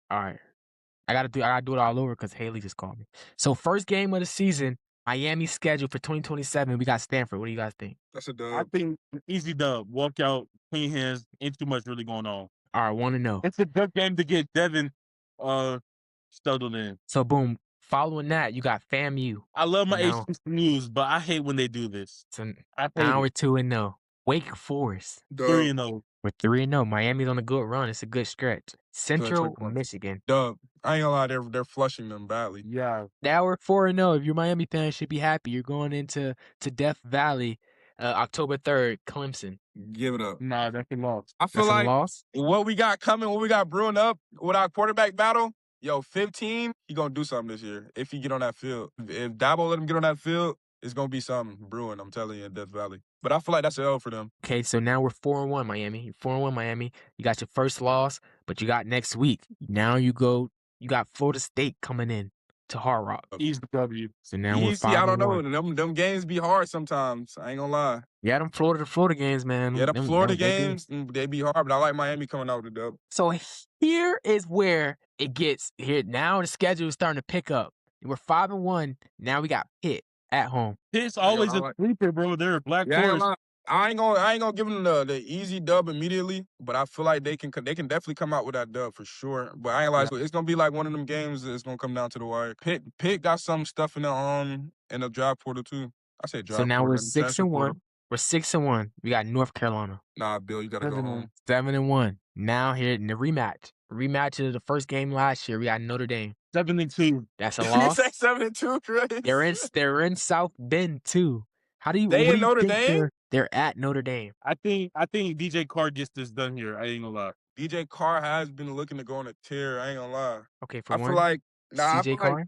I gotta do it all over because Haley just called me. So first game of the season, Miami scheduled for 2027. We got Stanford. What do you guys think? That's a dub. I think easy dub. Walk out, clean hands. Ain't too much really going on. All right, want to know. It's a good game to get Devin studdled in. So boom. Following that, you got FAMU. I love my HBCU news, but I hate when they do this. So now we're 2-0. Wake Forest. 3-0. We're 3-0. Miami's on a good run. It's a good stretch. Central Michigan. Dub. I ain't gonna lie, they're flushing them badly. Yeah. Now we're 4-0. If you're Miami fans, you should be happy. You're going into Death Valley, October 3rd, Clemson. Give it up. Nah, that's a loss. I feel like loss. What we got coming, what we got brewing up with our quarterback battle, 15, he gonna do something this year if he get on that field. If Dabo let him get on that field, it's gonna be something brewing, I'm telling you, in Death Valley. But I feel like that's an L for them. Okay, so now we're 4-1 Miami. 4-1 Miami. You got your first loss, but you got next week. Now you got Florida State coming in to Hard Rock. Easy W. So now we're 5-1. I don't know. Them games be hard sometimes. I ain't gonna lie. Yeah, them Florida games, man. Yeah, them Florida games, they be hard, but I like Miami coming out with the dub. So here is where it gets here. Now the schedule is starting to pick up. We're 5-1. Now we got Pitt at home. Pitt's always a sleeper, bro. They're a Black Forest. I ain't gonna give them the easy dub immediately, but I feel like they can definitely come out with that dub for sure. But I ain't like it's gonna be like one of them games that's gonna come down to the wire. Pitt got some stuff in the draft portal too. I say draft. So now portal, we're 6-1. We're 6-1. We got North Carolina. Nah, Bill, you gotta go home. 7-1. Now here in the rematch. Rematch of the first game last year. We got Notre Dame. 7-2. That's a loss. You say 7-2, Chris? They're in South Bend too. They in Notre Dame? They're at Notre Dame. I think DJ Carr gets this done here. I ain't gonna lie. DJ Carr has been looking to go on a tear. I ain't gonna lie. Okay, for I feel like CJ Carr.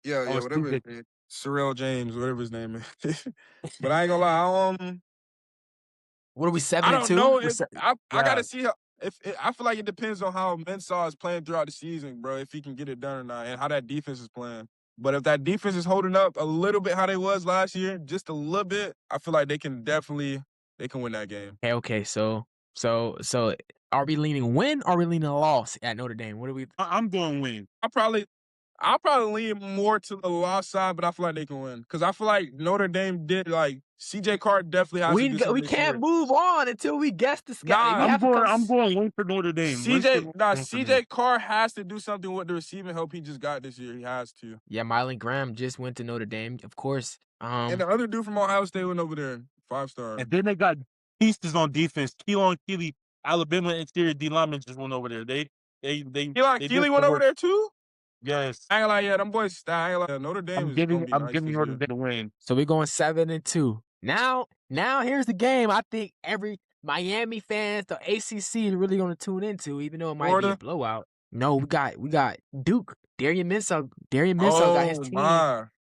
Whatever it is. Surreal James, whatever his name is. But I ain't gonna lie. What are we 7-2? I don't know. I gotta see how. I feel like it depends on how Mensah is playing throughout the season, bro. If he can get it done or not, and how that defense is playing. But if that defense is holding up a little bit how they was last year, just a little bit, I feel like they can win that game. Okay. So are we leaning win or are we leaning loss at Notre Dame? What are we? I'm going win. I'll probably lean more to the loss side, but I feel like they can win because I feel like Notre Dame did CJ Carr definitely has to do something. We can't move on until we guess the schedule. I'm going win for Notre Dame. CJ Carr has to do something with the receiving help he just got this year. He has to. Yeah, Miley Graham just went to Notre Dame, of course. And the other dude from Ohio State went over there, 5-star. And then they got pieces on defense. Keelan Keeley, Alabama interior D lineman just went over there. Keelan Keeley went over there too. Yes. I ain't like, them boys. Notre Dame is gonna be I'm giving Notre Dame a win. So we're going 7-2. Now here's the game I think every Miami fans, the ACC is really going to tune into, even though it might be a blowout. No, we got Duke. Darian Mensah got his team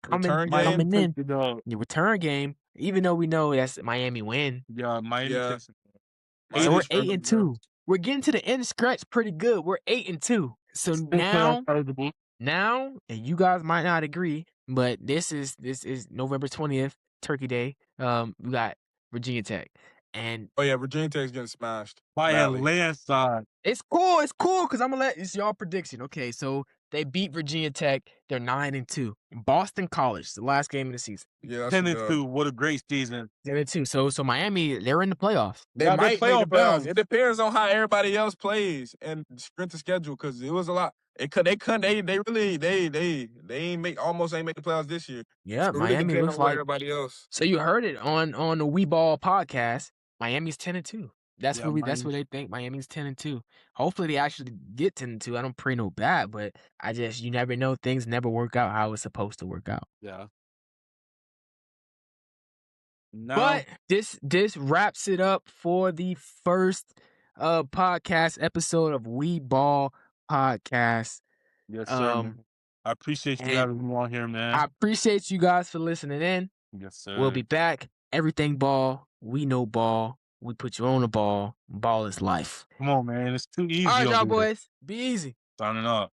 coming in. The return game, even though we know that's Miami win. Yeah, Miami. Yeah. So we're 8-2. We're getting to the end stretch pretty good. We're 8-2. So now, and you guys might not agree, but this is November 20th, Turkey Day. We got Virginia Tech. And Virginia Tech's getting smashed by a landslide. It's cool because I'm gonna it's y'all prediction. Okay, so they beat Virginia Tech. They're 9-2. Boston College, the last game of the season. Yeah, 10-2. What a great season. 10-2. So Miami, they're in the playoffs. They might make the playoffs. It depends on how everybody else plays and strength of schedule because it was a lot. They almost ain't make the playoffs this year. Yeah, so Miami really looks like everybody else. So you heard it on the We Ball podcast. Miami's 10-2. That's what they think. Miami's 10-2. Hopefully they actually get 10-2. I don't pray no bad, but you never know. Things never work out how it's supposed to work out. Yeah. No. But this wraps it up for the first podcast episode of We Ball Podcast. Yes, sir. I appreciate you having me on here, man. I appreciate you guys for listening in. Yes, sir. We'll be back. Everything ball. We know ball. We put you on the ball. Ball is life. Come on, man. It's too easy. All right, y'all boys. Be easy. Signing off.